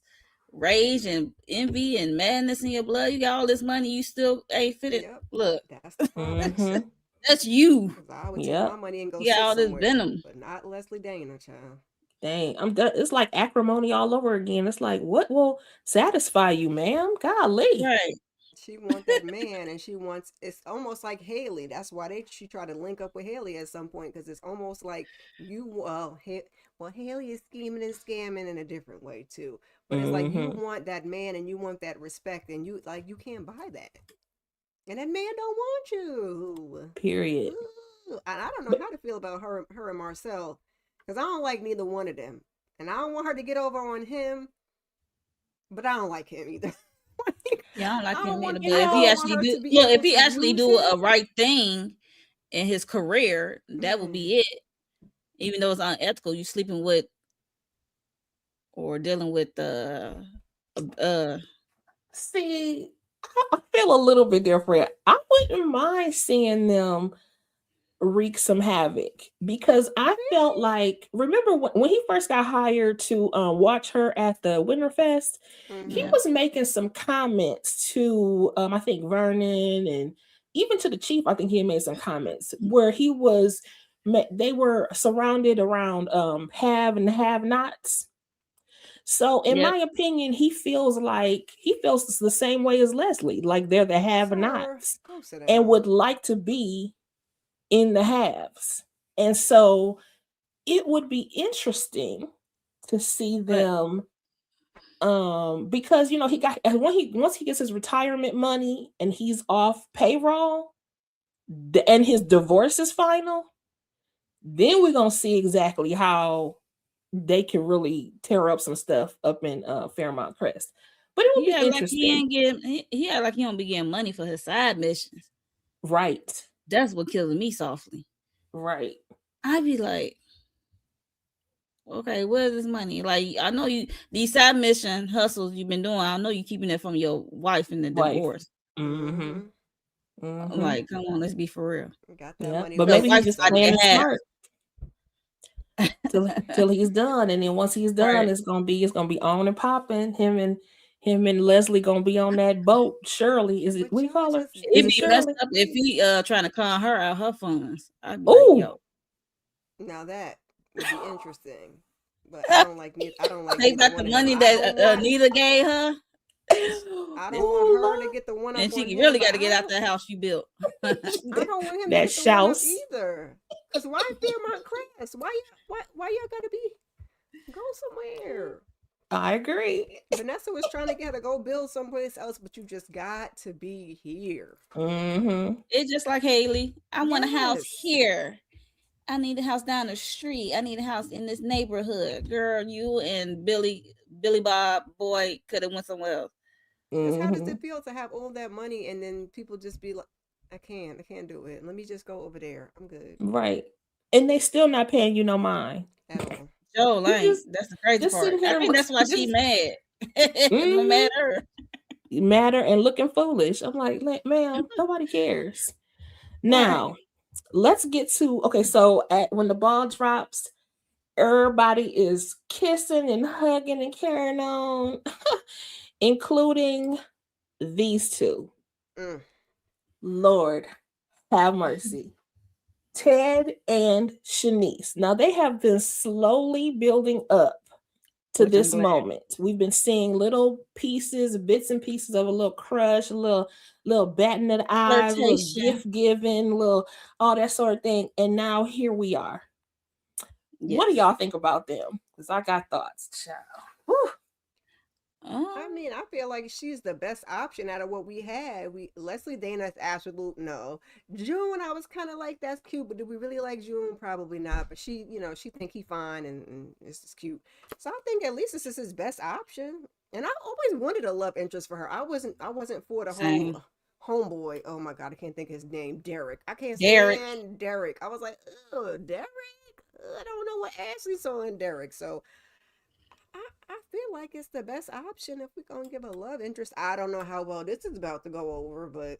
rage and envy and madness in your blood. You got all this money, you still ain't fitted. Yep. Look, That's the problem. that's Mm-hmm. that's you. Because I would take my Yep. money and go You got sit all this somewhere, venom. but not Leslie Dana, child. Dang. I'm done. It's like acrimony all over again. It's like, what will satisfy you, ma'am? Golly. Right. She want that man, and she wants. It's almost like Haley. That's why she tried to link up with Haley at some point because it's almost like you. Well, Haley is scheming and scamming in a different way too. But it's like you Mm-hmm. want that man, and you want that respect, and you can't buy that, and that man don't want you. Period. Ooh, I don't know But how to feel about her and Marcel, because I don't like neither one of them, and I don't want her to get over on him, but I don't like him either. Yeah, I don't like I don't him want either. you But I if he don't know, want actually her do, to be look, if able he to actually use do him. a right thing in his career, that would Mm. be it. Even though it's unethical, you sleeping with or dealing with uh see, I feel a little bit different. I wouldn't mind seeing them wreak some havoc because I felt Really? like remember when he first got hired to watch her at the Winterfest, he Mm-hmm. yeah. was making some comments to I think Vernon and even to the chief. I think he had made some comments where he was they were surrounded around have and have nots. So, in Yep. my opinion, he feels the same way as Leslie, like they're the Sir, have-nots go sit and down. would like to be in the haves. And so, it would be interesting to see But them because he got when he once he gets his retirement money and he's off payroll and his divorce is final, then we're going to see exactly how they can really tear up some stuff up in Fairmount Crest. But it would he be act like he interesting. ain't getting he act like he don't be getting money for his side missions. Right. That's what kills me softly. Right. I be like, okay, where's this money? Like, I know you these side mission hustles you've been doing. I know you keeping it from your wife in the Wife. divorce. Mm-hmm. Mm-hmm. Mm-hmm. Like, come on, let's be for real. Got that Yeah. money But Your maybe wasted he's wife just about to playing get it somewhere. half. smart till he's done. And then once he's done, Right. it's gonna be on and popping. Him and Leslie gonna be on that boat. Shirley. Is it But what do you y'all call her? just Is It'd it be messed Shirley? up if he trying to con her out her funds. I'd be like, Oh, yo, now that would be interesting. But I don't like take neither back the one of them. money I that don't want Nita gave her, I don't want her to oh get the one and up she on him, really but got to I get out don't that house she built. Lord. I don't want him to That get the one up shouse. either. Cause why Fairmont Crest? Why y'all gotta be go somewhere? I agree. Vanessa was trying to get her to go build someplace else, but you just got to be here. Mm-hmm. It's just like Haley. I want a house Yes. here. I need a house down the street. I need a house in this neighborhood. Girl, you and Billy Bob boy could have went somewhere else. Because how does Mm-hmm. it feel to have all that money and then people just be like, I can't do it. Let me just go over there. I'm good Right. And they still not paying you no mind. at all. Joe You Lane. just That's the crazy just part. sitting I here think that's why she just mad. No mm-hmm, mad at her. matter and looking foolish. I'm like, ma'am, nobody cares. Right. Now, let's get to okay, so when the ball drops, everybody is kissing and hugging and carrying on, including these two. Mm. Lord have mercy. Ted and Shanice. Now they have been slowly building up to Which I'm this glad. moment. We've been seeing little pieces, bits and pieces of a little crush, a little batting of the eyes, a little Flirtation. gift giving, little all that sort of thing. And now here we are. What do Yes. y'all think about them? Because I got thoughts, child. Whew. I Um, mean, I feel like she's the best option out of what we had. Leslie Dana's absolute no. June, I was kind of like, that's cute, but do we really like June? Probably not. But she think he fine and this is cute. So I think at least this is his best option. And I always wanted a love interest for her. I wasn't for the whole same. homeboy. Oh my god, I can't think of his name. Derek. I can't Derek. stand Derek. I was like, oh, Derek. I don't know what Ashley saw in Derek. So I feel like it's the best option if we're gonna give a love interest. I don't know how well this is about to go over, but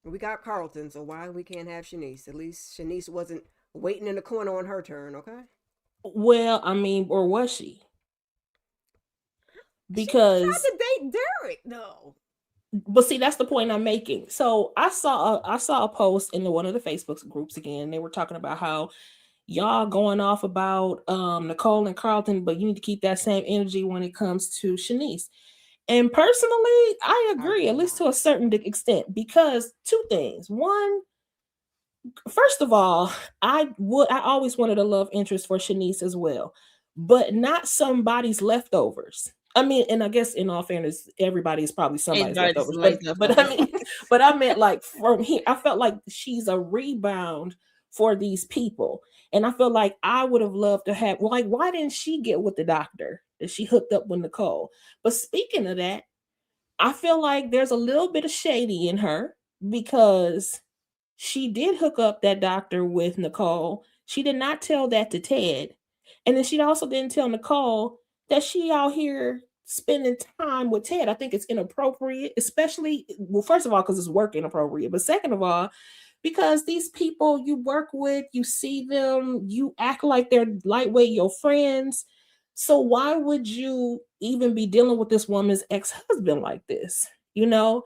we got Carlton, so why we can't have Shanice? At least Shanice wasn't waiting in the corner on her turn, okay? Well, I mean, or was she? She tried Because to date Derek, though. but see, that's the point I'm making. So I saw a post in one of the Facebook groups again. They were talking about how y'all going off about Nicole and Carlton, but you need to keep that same energy when it comes to Shanice. And personally, I agree, at would least to not. a certain extent, because two things. One, first of all, I always wanted a love interest for Shanice as well, but not somebody's leftovers. I mean, and I guess in all fairness, everybody is probably somebody's Everybody's leftovers. like But I leftovers. mean, but I meant like from here, I felt like she's a rebound for these people. And I feel like I would have loved to have, like, why didn't she get with the doctor that she hooked up with Nicole? But speaking of that, I feel like there's a little bit of shady in her because she did hook up that doctor with Nicole. She did not tell that to Ted. And then she also didn't tell Nicole that she out here spending time with Ted. I think it's inappropriate, especially, well, first of all, because it's work inappropriate. But second of all, because these people you work with, you see them, you act like they're lightweight your friends. So why would you even be dealing with this woman's ex-husband like this? You know?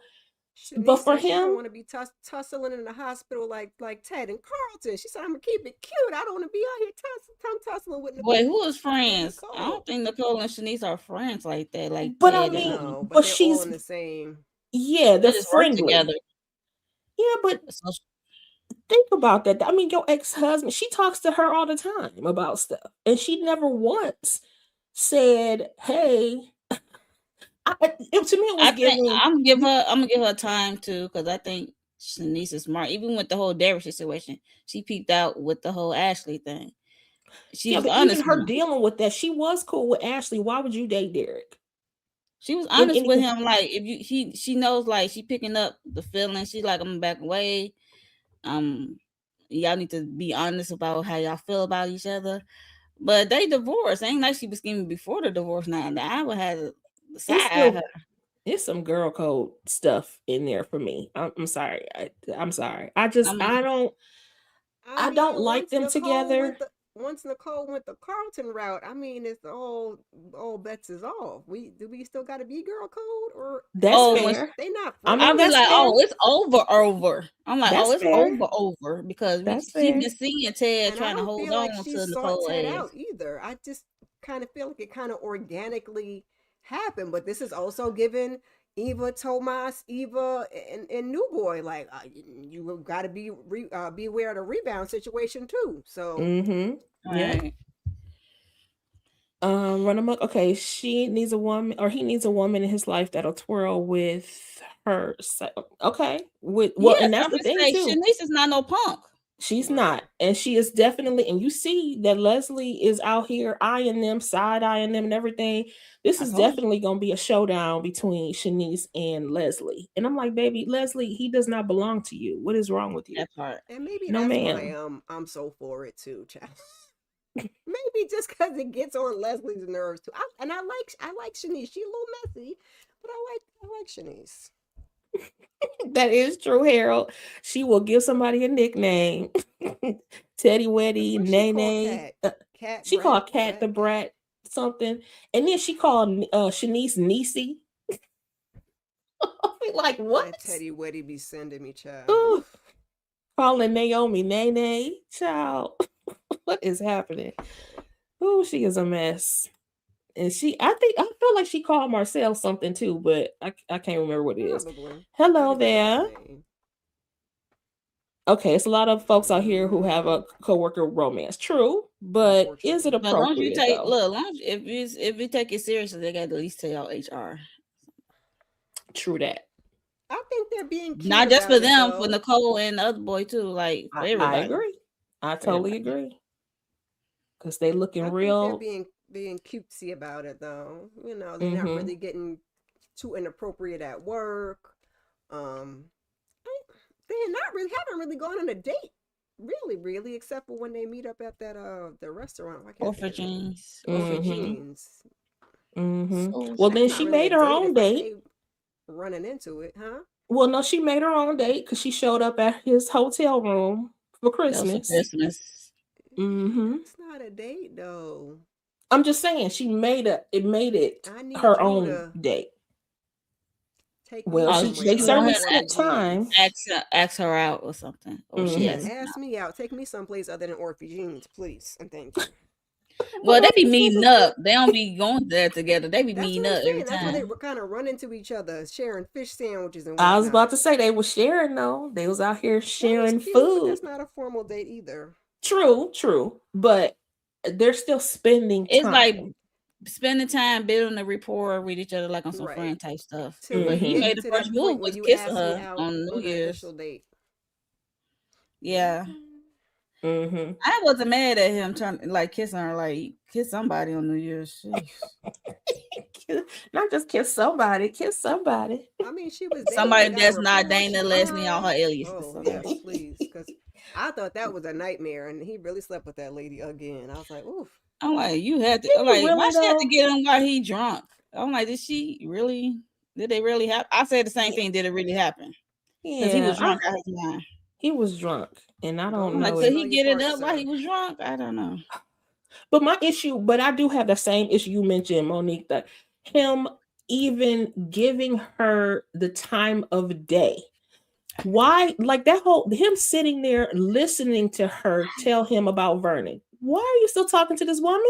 But Shanice for said she don't him, want to be tussling in the hospital like Ted and Carlton. She said, "I'm gonna keep it cute. I don't want to be out here tussling with Wait, who is with friends? I Nicole." don't think Nicole and Shanice are friends like that, like but I Ted mean, and No, but but they're all she's, in the same. yeah, they they're just work friendly. together. Yeah, but So think about that. I mean, your ex-husband, she talks to her all the time about stuff. And she never once said, hey, to me, it I was think giving. I'm gonna give her time too, because I think Shanice is smart. Even with the whole Derek situation, she peeped out with the whole Ashley thing. She Yeah, was but even honest with her him. dealing with that, she was cool with Ashley. Why would you date Derek? She was And, honest and with him. Like if you she knows like she picking up the feeling. She like I'm back away. Um, y'all need to be honest about how y'all feel about each other. But they divorced. Ain't like she was scheming before the divorce. Now I would have to it's side her. still, it's some girl code stuff in there for me. I'm sorry. I'm sorry. I mean, I I don't mean, like them together. once Nicole went the Carlton route, I mean, it's all bets is off. We still got to be girl code, or That's oh, when fair. they not I I'll mean, be that's friends? like, fair. oh, it's over. I'm like, oh, That's it's fair. over because That's she fair. been seeing Ted And I trying to don't hold feel like on she to sought Nicole Ted ass. out either. I just kind of feel like it kind of organically happened. But this is also given Eva, Tomas, Eva, and New Boy like you got to be aware of the rebound situation too. So Mm-hmm. Yeah. Right. Run amok. Okay, she needs a woman, or he needs a woman in his life that'll twirl with her. So, okay, well, Yes, and that's I'm the gonna thing say too. Shanice is not no punk. She's right. not, and she is definitely. And you see that Leslie is out here eyeing them, side eyeing them, and everything. This I is told you definitely gonna be a showdown between Shanice and Leslie. And I'm like, baby, Leslie, he does not belong to you. What is wrong with you? that part. And maybe No, that's why ma'am. I'm so for it too, child. Maybe just because it gets on Leslie's nerves too. And I like Shanice. She's a little messy, but I like Shanice. That is true, Harold. She will give somebody a nickname. Teddy Weddy, What she called Nene. Cat? Cat She Brat? called Cat the Brat Cat? Brat something. And then she called Shanice Niecy. Like, what? That Teddy Weddy be sending me, child. Ooh, Oof. calling Naomi Nene. Child, what is happening? Oh, she is a mess. And I feel like she called Marcel something too, but I can't remember what it is. Probably. I Hello think that's just a there. name. Okay, it's a lot of folks out here who have Mm-hmm. a coworker romance. True, but is it Unfortunately. But as long as you appropriate take though? look, as long as if you take it seriously, they got to at least tell y'all HR. True that. I think they're being cute Not just for about it them, for though. Nicole and the other boy too. Like for I everybody. agree. I For totally everybody. agree. Because they looking I think they're real. being cutesy about it though. You know, they're not Mm-hmm. really getting too inappropriate at work. Um, they're not really haven't really gone on a date, really, except for when they meet up at that the restaurant. I can't think Orphan of the name. jeans. Orphan Mm-hmm. Jeans. Mm-hmm. So Well, That's then not she really a made her date own if date. they running into it, huh? Well, no, she made her own date because she showed up at his hotel room for that was for Christmas. Christmas. Mm-hmm. That's not a date though. I'm just saying she made it I need her you own to date. take me Well, Oh, somewhere they she other want than certainly her Orphan spent time. Jeans. ask her out or something. Or she Yeah, Mm-hmm. asked him ask out. me out. Take me someplace other than Orphan Jeans, please, and thank you. But Well, they like be you meeting said, up. They don't be going there together. They be That's meeting what I'm up every saying. That's when they time. were kind of run into each other, sharing fish sandwiches and I was whatnot. about to say they were sharing though. They was out here That was sharing cute, but food. that's not a formal date either. True, true. But they're still spending It's like time. spending time building a rapport with each other, like on some Right. friend type stuff. To But he Mm-hmm. made getting the to first that move point when was you kissing ask me her out on New on an Year's. official date. Yeah, Okay. Mm-hmm. I wasn't mad at him trying like kissing her, like kiss somebody on New Year's. Sheesh. Not just kiss somebody, kiss somebody. I mean, she was dating Somebody and got a that's not rapport. Dana, She Leslie, all her fine. aliases. Oh Okay. yes, please, because I thought that was a nightmare, and he really slept with that lady again. I was like, oof. I'm like, you had to. Did I'm he like, why really she had to though? get him while he drunk? I'm like, did she really? Did they really happen? I said the same Yeah, thing. Did it really happen? Because he yeah. was drunk out of his mind. He was drunk, and I Go don't I'm like, home, know could if. smell he your get it farts, up while he sir. was drunk? I don't know. But my issue, but I do have the same issue you mentioned, Monique, that him even giving her the time of day. Why, like that whole him sitting there listening to her tell him about Vernon. Why are you still talking to this woman?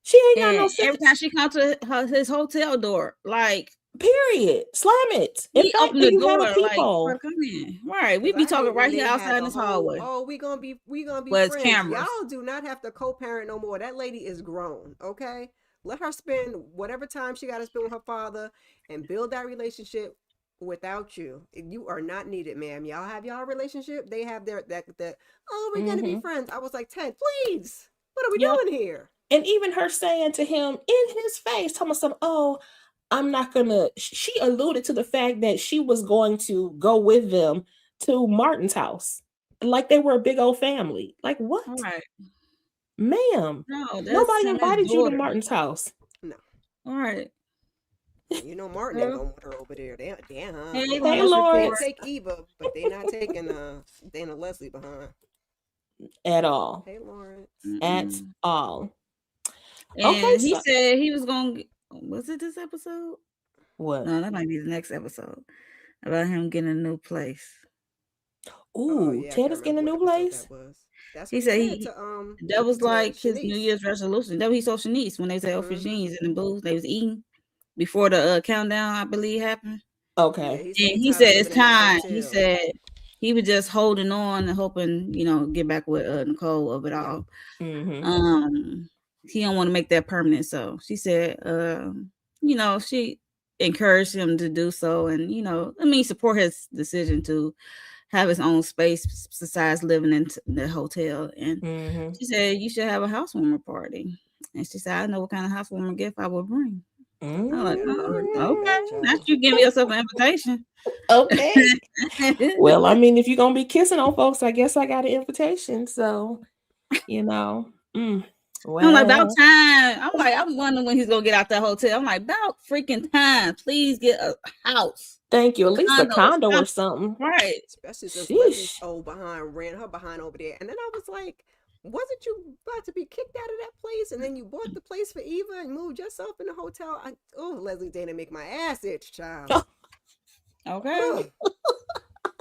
She ain't got And no every time sense. she come to his hotel door, like Period. Slam it. In he fact, opened do the you have door, a like for her peephole? to come in. Right, we Because be I talking hate when right here they outside have in the this whole, hallway. oh, we gonna be where it's friends. cameras. Y'all do not have to co-parent no more. That lady is grown, okay? Let her spend whatever time she got to spend with her father and build that relationship without you. You are not needed, ma'am. Y'all have y'all relationship. They have that. Oh, we're gonna be Mm-hmm. friends. I was like, Ted, please. What are we Yep. doing here? And even her saying to him in his face, telling him, "Oh, I'm not gonna." She alluded to the fact that she was going to go with them to Martin's house, like they were a big old family. Like All what, right, ma'am? no, that's Nobody him, his invited you to daughter. Martin's house. No. All right, And you know Martin ain't girl. going with her over there. Hey, They Hey, Lawrence may report. Lawrence, take Eva, but they not taking Dana Leslie behind. at all, Hey Lawrence. at Mm-mm. all. Okay, And he so said he was gonna. Was it this episode? what? No, that might be the next episode about him getting a new place. Oh Ooh, yeah, I Ted can't is getting remember a what new episode place. that was. That's He what he said said he that was to like his New Shanice. Year's resolution. That what he told Shanice when they said, "Oh, for Mm-hmm. jeans in the booth." They was eating before the countdown, I believe, happened. Yeah, Okay. he said And he he tired said of it's living in that time. He hotel. said he was just holding on and hoping, get back with Nicole of it Yep. all. Mm-hmm. He don't want to make that permanent. So she said, she encouraged him to do so, and support his decision to have his own space besides living in the hotel. And Mm-hmm. she said you should have a housewarming party. And she said, I know what kind of housewarming gift I would bring. I'm like, Happy oh, birthday, okay. Mm-hmm. Not child. you giving yourself an invitation. Okay. Well, I mean, if you're gonna be kissing on folks, I guess I got an invitation. So, you know. I'm like, about Well, time. I'm like, I'm wondering when he's gonna get out that hotel. I'm like, about freaking time. Please get a house, thank you. At least a condo, condo or something. something. Right. Especially since Leslie's Sheesh. old behind ran her behind over there. And then I was like, wasn't you about to be kicked out of that place? And then you bought the place for Eva and moved yourself in the hotel. Leslie Dana make my ass itch, child. Okay.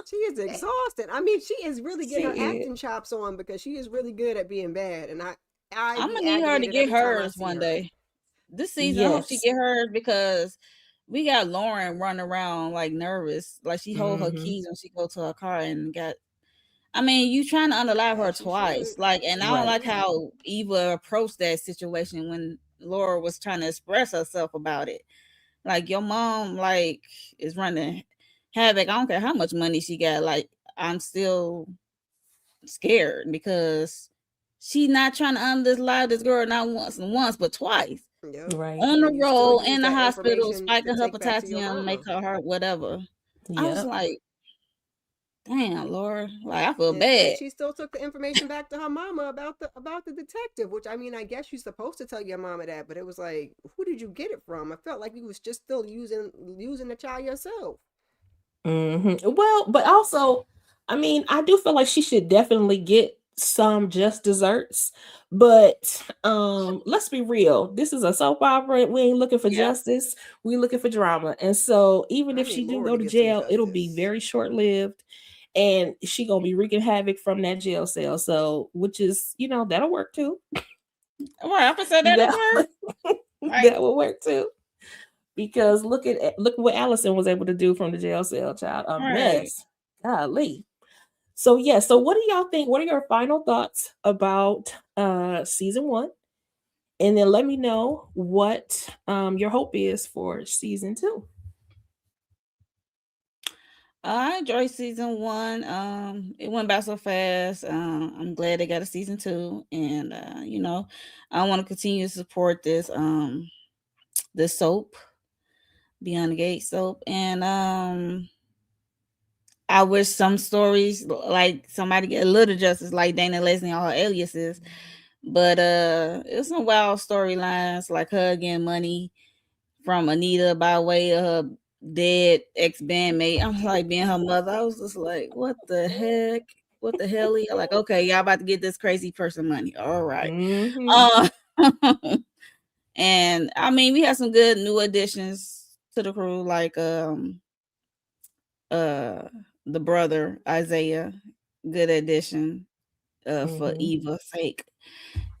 She is exhausted. I mean, she is really getting her Shit. acting chops on because she is really good at being bad. And I I'm be gonna need her to aggravated get every time I hers see one her. day. This season, I hope she Yes. get hers because we got Lauren running around like nervous, like she hold her Mm-hmm. keys when she go to her car and got. I mean, you trying to unalive her As she twice, should. like, and I don't Right. like how Eva approached that situation when Laura was trying to express herself about it. Like your mom, like, is running havoc. I don't care how much money she got. Like, I'm still scared because she not trying to unalive this girl not once but twice Yep. Right. on the And you still road use in the that hospital, information to spiking her take back to your potassium, make mama. her hurt, whatever. I was Yep. like, damn, Laura, like I feel And bad. she still took the information back to her mama about the detective, which I mean, I guess you're supposed to tell your mama that, but it was like, who did you get it from? I felt like you was just still using the child yourself. Mm-hmm. Well, but also, I mean, I do feel like she should definitely get some just desserts. But let's be real. This is a soap opera. We ain't looking for Yeah, justice. We looking for drama. And so even I if need she do Laura go to to get some jail, it'll be justice. very short lived. And she gonna be wreaking havoc from that jail cell. So which is, that'll work too. Right, I'm gonna say that'll That work. Right. that will work too. Because look what Allison was able to do from the jail cell, child. A Right. mess. Golly. So yeah, so what do y'all think? What are your final thoughts about season 1? And then let me know what your hope is for season 2. I enjoyed season 1. It went by so fast. I'm glad they got a season 2, and I want to continue to support this soap, Beyond the Gates soap, and I wish some stories like somebody get a little justice, like Dana Leslie and all her aliases. But it's some wild storylines like her getting money from Anita by way of her dead ex bandmate. I'm like being her mother. I was just like, what the heck? What the hell? Like, okay, y'all about to get this crazy person money. All right. Mm-hmm. And I mean, we had some good new additions to the crew, like the brother Isaiah, good addition for Eva's sake.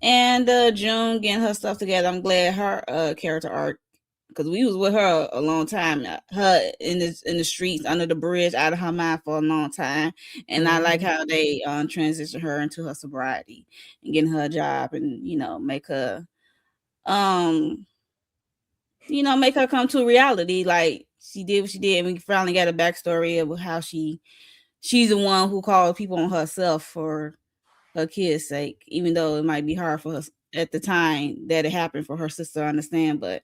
And June getting her stuff together. I'm glad her character arc, because we was with her a long time. Her in the streets, under the bridge, out of her mind for a long time. And I like how they transitioned her into her sobriety and getting her a job, and make her make her come to reality. Like she did what she did, and we finally got a backstory of how she's the one who called people on herself for her kids' sake, even though it might be hard for her at the time that it happened for her sister to understand, but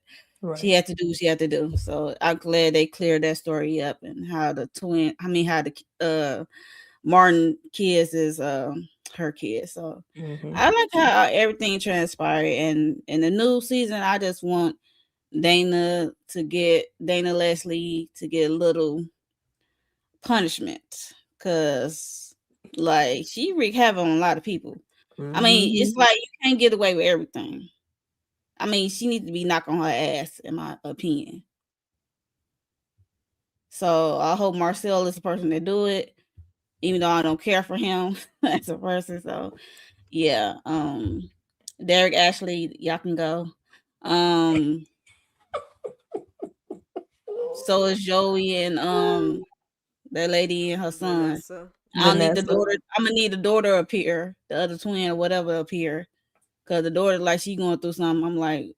she had to do what she had to do. So I'm glad they cleared that story up, and how the Martin kids is her kids. So I like how everything transpired, and in the new season, I just want Dana Leslie to get a little punishment, because like she wreak havoc on a lot of people. I mean, it's like you can't get away with everything. I mean, she needs to be knocked on her ass, in my opinion. So I hope Marcel is the person to do it, even though I don't care for him as a person. So yeah, Derek Ashley, y'all can go. So is Joey and that lady and her son. Vanessa. I don't need the daughter. I'm gonna need the daughter up here, the other twin or whatever up here, because the daughter, like, she going through something. I'm like,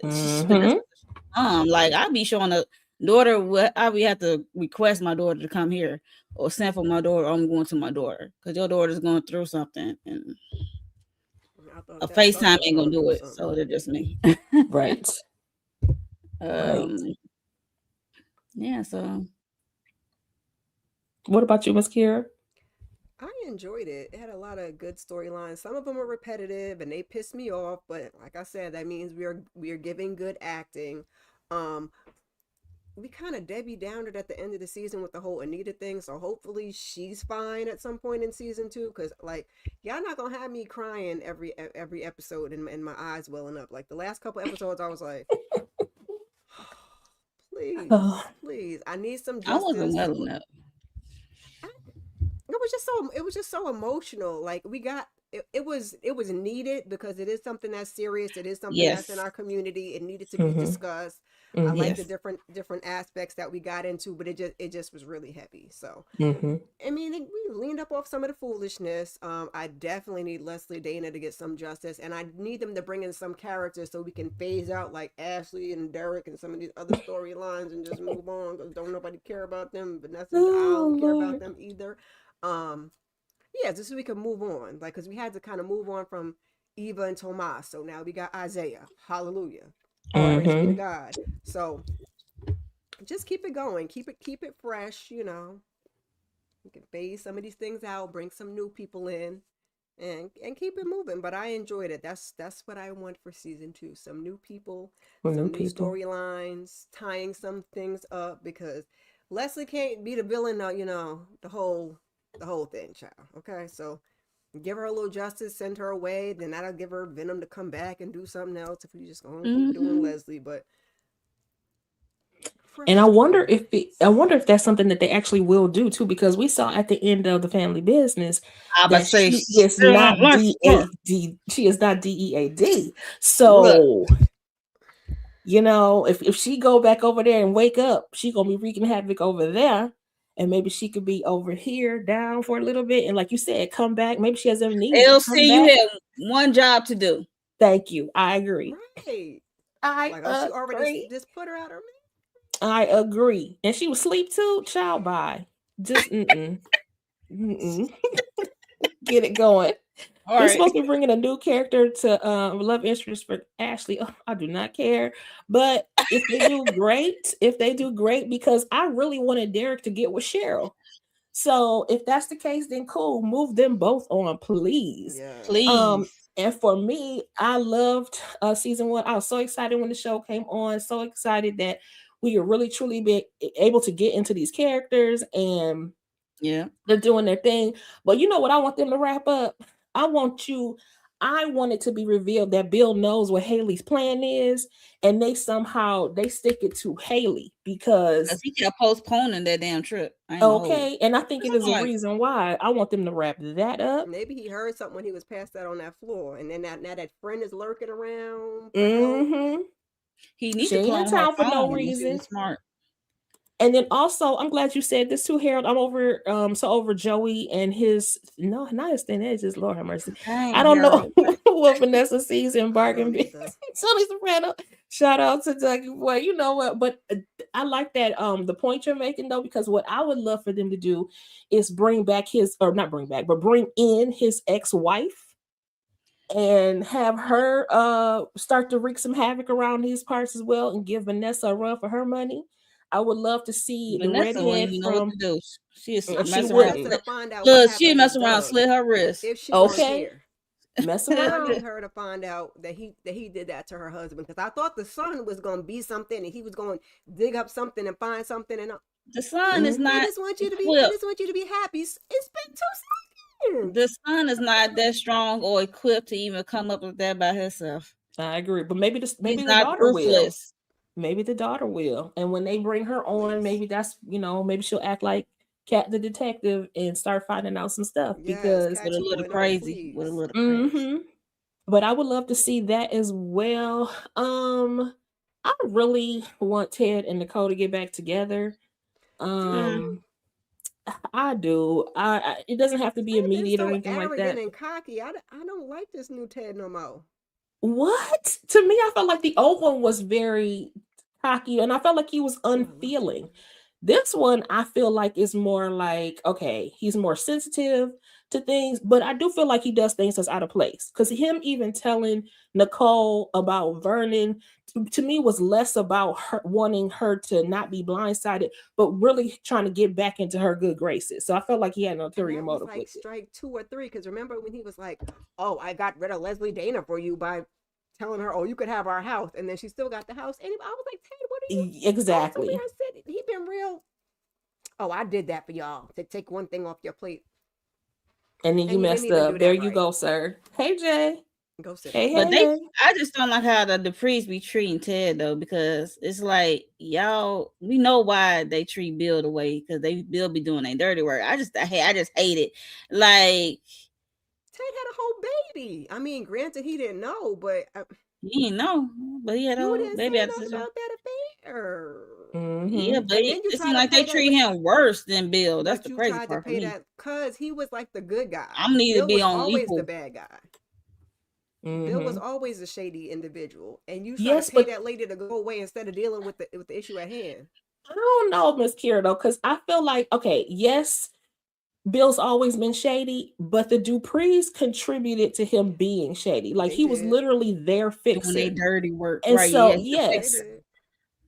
like I be showing a daughter what I be have to request my daughter to come here or send for my daughter. Or I'm going to my daughter because your daughter's going through something, and a FaceTime ain't gonna do it. So they're just me. Right. Yeah. So what about you, Miss Kira? I enjoyed it. It had a lot of good storylines. Some of them were repetitive and they pissed me off, but like I said, that means we are giving good acting. Um, we kind of Debbie Downed it at the end of the season with the whole Anita thing, so hopefully she's fine at some point in season 2. Because like y'all not gonna have me crying every episode and my eyes welling up. Like the last couple episodes, I was like, please, I need some I wasn't justice. welling up. It was just so emotional. Like we got it was needed because it is something that's serious. It is something that's in our community. It needed to be discussed. I like the different aspects that we got into, but it just was really heavy. So I mean, we leaned up off some of the foolishness. I definitely need Leslie Dana to get some justice, and I need them to bring in some characters so we can phase out like Ashley and Derek and some of these other storylines and just move on, because don't nobody care about them. Vanessa and I don't care about them either. Yeah, just so we can move on, like, because we had to kind of move on from Eva and Tomas. So now we got Isaiah. Hallelujah. Praise be to God. So just keep it going. Keep it fresh. We can phase some of these things out, bring some new people in, and keep it moving. But I enjoyed it. That's what I want for season 2. Some new people, some new storylines, tying some things up, because Leslie can't be the villain of, the whole thing, child. Okay, so give her a little justice, send her away, then that'll give her venom to come back and do something else if we just gonna keep doing Leslie. But And I Fresh wonder if that's something that they actually will do too, because we saw at the end of the Family Business I about to that say she she is still not on lunch tomorrow. DAD. She is not DEAD. Look, So if she go back over there and wake up, she gonna be wreaking havoc over there, and maybe she could be over here down for a little bit, and like you said, come back. Maybe she has amnesia. LC, Come you back. have one job to do. Thank you. I agree. right. I Like, oh, she already agree. just put her out her I agree. And she was asleep too. Child, bye. Just mm-mm. Get it going. All They're right. supposed to be bringing a new character to love interest for Ashley. Oh, I do not care. But if they do great, because I really wanted Derek to get with Cheryl. So if that's the case, then cool. Move them both on, please. Yes. Um, Please. and for me, I loved season 1. I was so excited when the show came on. So excited that we are really truly be able to get into these characters, and Yeah. they're doing their thing. But you know what I want them to wrap up? I want it to be revealed that Bill knows what Haley's plan is, and they stick it to Haley, Because because he kept postponing that damn trip. I ain't gonna hold you. okay, and I think it is I'm a like, reason why. I want them to wrap that up. Maybe he heard something when he was passed out on that floor, and then now that friend is lurking around for help. Mm-hmm. he need She to ain't in clone her town for no phone if he reason. was smart. And then also, I'm glad you said this too, Harold. I'm over Joey and his, no, not his thin edges. Lord have mercy. I Dang, don't know Harold. what Vanessa sees in I Bargain don't Bin. either. Tony Soprano. Shout out to Dougie Boy. You know what? But I like that the point you're making though, because what I would love for them to do is bring back not bring back, but bring in his ex-wife and have her start to wreak some havoc around these parts as well, and give Vanessa a run for her money. I would love to see the Vanessa wouldn't redhead even know what from to do. She is I she need messing around. Vanessa wouldn't. to find out what Look, she happened with messing around, Doug slit her wrist. if she gonna Okay, care. mess I need around. her to find out that he did that to her husband, because I thought the son was gonna be something and he was going to dig up something and find something, and The son is I not just want you to be equipped. happy. It's been 2 seconds. The son is not that strong or equipped to even come up with that by herself. I agree, but maybe He's the not daughter will. ruthless. Maybe the daughter will, and when they bring her on, Please. maybe that's maybe she'll act like Cat the detective and start finding out some stuff, Yes, because Cat With a little 2.0, crazy. With a please. little crazy. mm-hmm. But I would love to see that as well. I really want Ted and Nicole to get back together. Mm. Um, I do. It doesn't have to be Ted been immediate or so anything like arrogant that. and cocky. I don't like this new Ted no more. What? To me, I felt like the old one was very cocky, and I felt like he was Oh, I love that unfeeling. one. This one, I feel like is more like, okay, he's more sensitive to things, but I do feel like he does things that's out of place. Because him even telling Nicole about Vernon, to me, was less about her wanting her to not be blindsided, but really trying to get back into her good graces. So I felt like he had an And ulterior that was motive like with it. strike 2 or 3. Because remember when he was like, "Oh, I got rid of Leslie Dana for you by telling her, oh, you could have our house," and then she still got the house. And I was like, Ted, what are you going somewhere Exactly. and said? He been real. Oh, I did that for y'all to take one thing off your plate, And then you and you didn't messed even do up. There that you right. go, sir. Hey, Jay. Go sit Hey, down. But hey, hey. I just don't like how the priests be treating Ted though, because it's like y'all, we know why they treat Bill the way, because Bill be doing their dirty work. I just hate it. Like, Ted had a whole baby. I mean, granted, he didn't know, but he didn't know, but he had a you whole didn't say baby at the nothing situation. about that affair. Yeah, Mm-hmm. but And then you it try seems to like they pay that treat like, him worse than Bill. That's but the you crazy tried to part for pay me. that because he was like the good guy. I'm need to Bill be was on always the equal. bad guy. Bill was Mm-hmm. always a shady individual, and you try to Yes, pay but that lady to go away instead of dealing with the issue at hand. I don't know, Miss Kira, though, because I feel like, okay, yes, Bill's always been shady, but the Duprees contributed to him being shady. Like, They he was did. literally their Doing their fixer. dirty work. And Right, yeah, so, he's a They yes. fixer. did.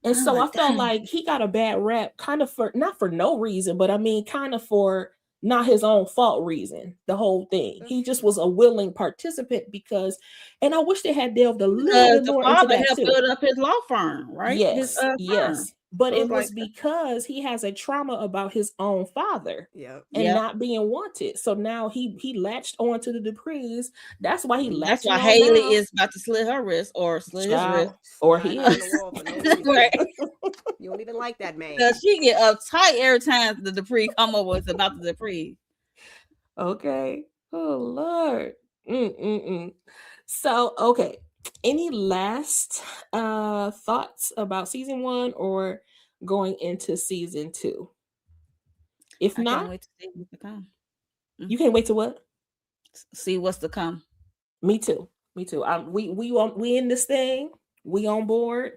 And I'm so I like, felt dang. like he got a bad rap, kind of for, not for no reason, but I mean, kind of for not his own fault reason, the whole thing. That's He just true. was a willing participant because, and I wish they had delved a little Because bit the more into father that helped too. build up his law firm, right? His Yes, Right. firm. yes. But So it it's like, was because he has a trauma about his own father Yep. and yep. not being wanted. So now he latched on to the Duprees. That's why he That's latching why on Haley now. is about to slit her wrist or slit his wrist. Child, or Sliding on the his. wall for no reason. Right. You don't even like that man. Because she get uptight every time the Dupree come over. It's about the Dupree. Okay. Oh Lord. Mm-mm-mm. So okay. Any last thoughts about season 1 or going into season 2? If I can't not, wait to see what's to come. you can't wait to what? See what's to come. Me too. Me too. We in this thing. We on board.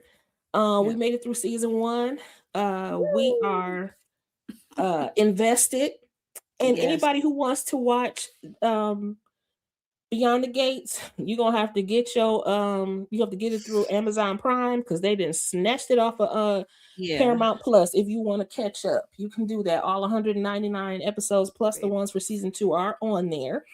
We Yeah. made it through season 1. We Woo! are invested. And Yes. anybody who wants to watch Beyond the Gates, you're gonna have to get your you have to get it through Amazon Prime because they didn't snatched it off of Yeah. Paramount Plus. If you want to catch up, you can do that. All 199 episodes plus the Baby. ones for season 2 are on there.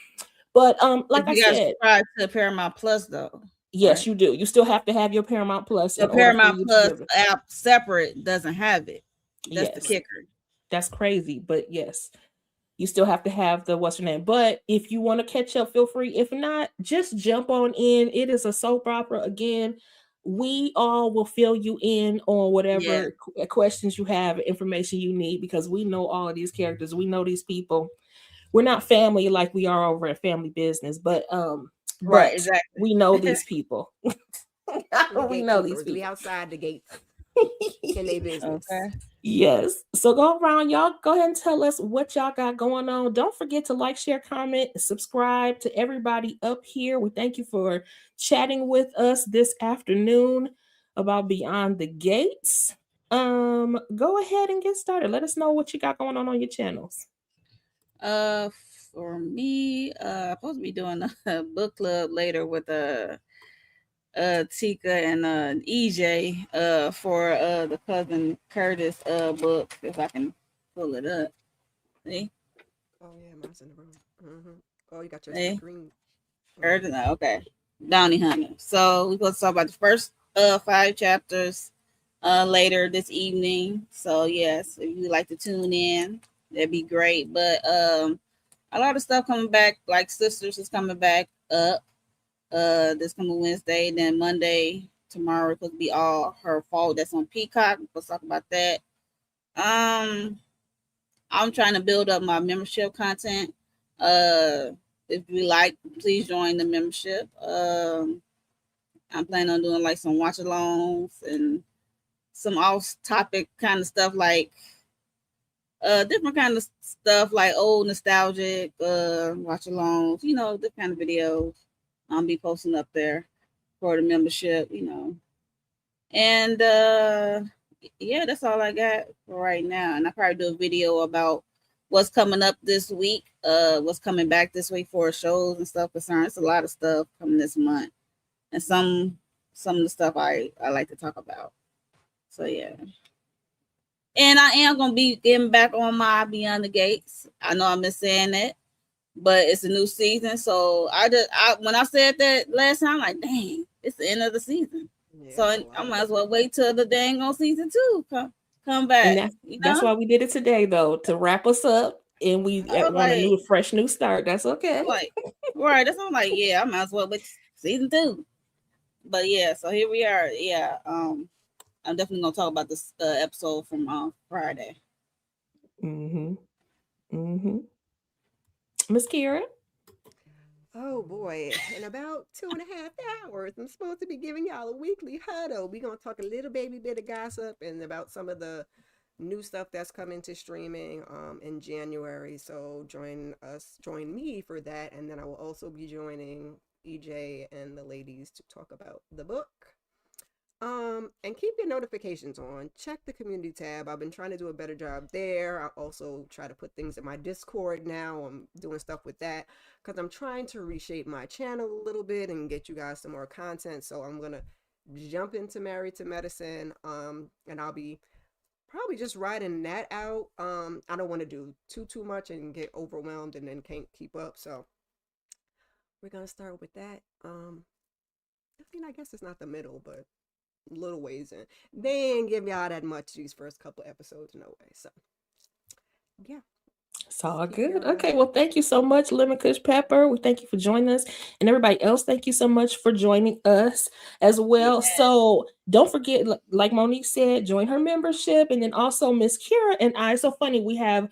But But like I you got to said, subscribe to Paramount Plus, though. yes, Right? you do. You still have to have your Paramount Plus The in order for Paramount you to Plus give it. app separate doesn't have it. That's the Yes, Right. kicker. that's crazy, but yes, you still have to have the what's your name. But if you want to catch up, feel free. If not, just jump on in. It is a soap opera again. We all will fill you in on Yeah. whatever questions you have, information you need, because we know all of these characters. We know these people. We're not family like we are over at Family Business, Right. but Exactly. we know these people. We We know these gatekeepers. We people. outside the gates in their business. Okay. Yes. So go around, y'all. Go ahead and tell us what y'all got going on. Don't forget to like, share, comment, subscribe to everybody up here. We thank you for chatting with us this afternoon about Beyond the Gates. Go ahead and get started. Let us know what you got going on your channels. Uh, for me, I'm supposed to be doing a book club later with Tika and EJ for the cousin Curtis book, if I can pull it up. See? Oh yeah, mine's in the room. Oh, you got yours in the See? green. Curtis, okay. Bounty Hunter. So we're going to talk about the first 5 chapters later this evening. So yes, if you'd like to tune in, that'd be great. But a lot of stuff coming back, like Sisters is coming back up this coming Wednesday. Then Monday, tomorrow, it's supposed to be All Her Fault. That's on Peacock. Let's talk about that. Um, I'm trying to build up my membership content. Uh, if you like, please join the membership. I'm planning on doing like some watch alongs and some off topic kind of stuff, like different kind of stuff like old nostalgic watch alongs, this kind of videos I'll be posting up there for the membership, and yeah, that's all I got for right now. And I probably do a video about what's coming up this week, what's coming back this week for shows and stuff concerned. It's a lot of stuff coming this month, and some of the stuff I like to talk about. So yeah. And I am gonna be getting back on my Beyond the Gates. I know I've been saying that, but it's a new season. So when I said that last time, I'm like, dang, it's the end of the season. Yeah, So it's a I lot. might as well wait till the dang on season 2 come And back. that's why we did it today, though, to wrap us up. And we I was want a like, fresh new start. That's okay. right. That's what I'm like, yeah, I might as well wait season 2. But yeah, so here we are. Yeah, I'm definitely gonna talk about this episode from Friday. Mm-hmm. Mm-hmm. Miss Kira. Oh boy, in about 2.5 hours, I'm supposed to be giving y'all a weekly huddle. We're gonna talk a little baby bit of gossip and about some of the new stuff that's coming to streaming in January. So join me for that, and then I will also be joining EJ and the ladies to talk about the book. And keep your notifications on. Check the community tab. I've been trying to do a better job there. I also try to put things in my Discord now. I'm doing stuff with that because I'm trying to reshape my channel a little bit and get you guys some more content. So I'm gonna jump into Married to Medicine. And I'll be probably just riding that out. I don't want to do too much and get overwhelmed and then can't keep up. So we're gonna start with that. I guess it's not the middle, but little ways in. They ain't give y'all that much these first couple episodes, no way. So yeah, It's all keep good. your Okay, well, thank you so much, Lemon Kush Pepper. We thank you for joining us, and everybody else, thank you so much for joining us as Yeah. well. So don't forget, like Monique said, join her membership, and then also Miss Kira and I. So funny, we have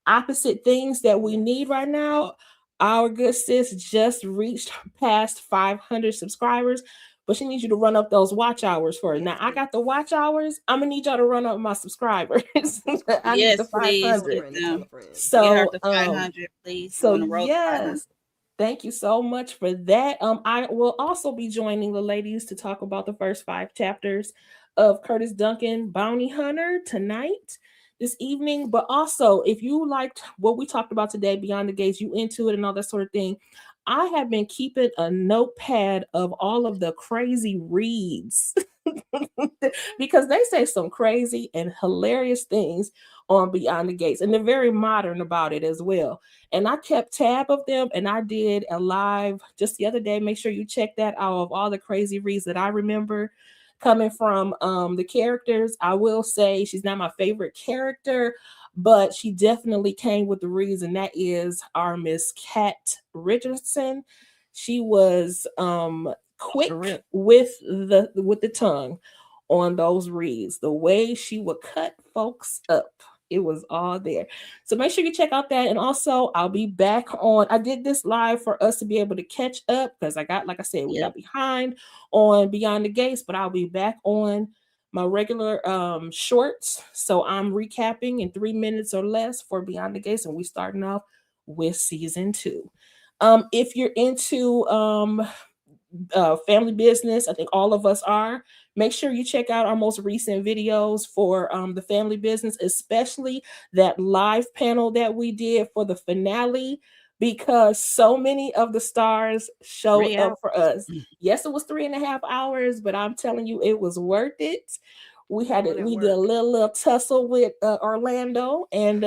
opposite things that we need right now. Our good sis just reached past 500 subscribers, but she needs you to run up those watch hours for her. Now I got the watch hours. I'm gonna need y'all to run up my subscribers. I need the Yes, please tell a 500. friend to tell a them. friend. Get her So to 500, please. so We're on the road to 500. yes, thank you so much for that. I will also be joining the ladies to talk about the first 5 chapters of Curtis Duncan Bounty Hunter tonight, this evening. But also, if you liked what we talked about today, Beyond the Gates, you into it and all that sort of thing, I have been keeping a notepad of all of the crazy reads because they say some crazy and hilarious things on Beyond the Gates, and they're very modern about it as well. And I kept tab of them, and I did a live just the other day. Make sure you check that out of all the crazy reads that I remember coming from the characters. I will say she's not my favorite character, but she definitely came with the reads, and that is our Miss Kat Richardson. She was Off the quick rip. with the tongue on those reads. The way she would cut folks up, it was all there. So make sure you check out that. And also, I'll be back on. I did this live for us to be able to catch up because like I said, we Yep. got behind on Beyond the Gates, but I'll be back on my regular shorts. So I'm recapping in 3 minutes or less for Beyond the Gates, and we starting off with season 2. If you're into family business, I think all of us are. Make sure you check out our most recent videos for the family business, especially that live panel that we did for the finale, because so many of the stars showed 3 up hours. for us. Yes, it was 3.5 hours, but I'm telling you, it was worth it. We had Doing it. at We did a work. little tussle with Orlando, and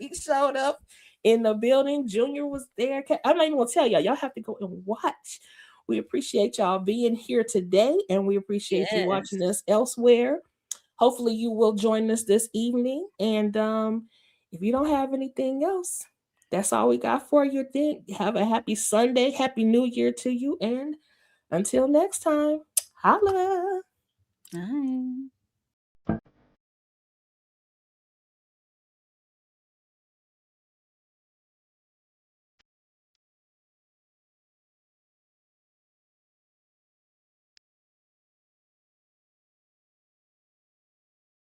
he showed up in the building. Junior was there. I'm not even gonna tell y'all. Y'all have to go and watch. We appreciate y'all being here today, and we appreciate you Yes. watching us elsewhere. Hopefully, you will join us this evening. And if you don't have anything else, that's all we got for you. Then have a happy Sunday, happy New Year to you, and until next time, holla. Bye.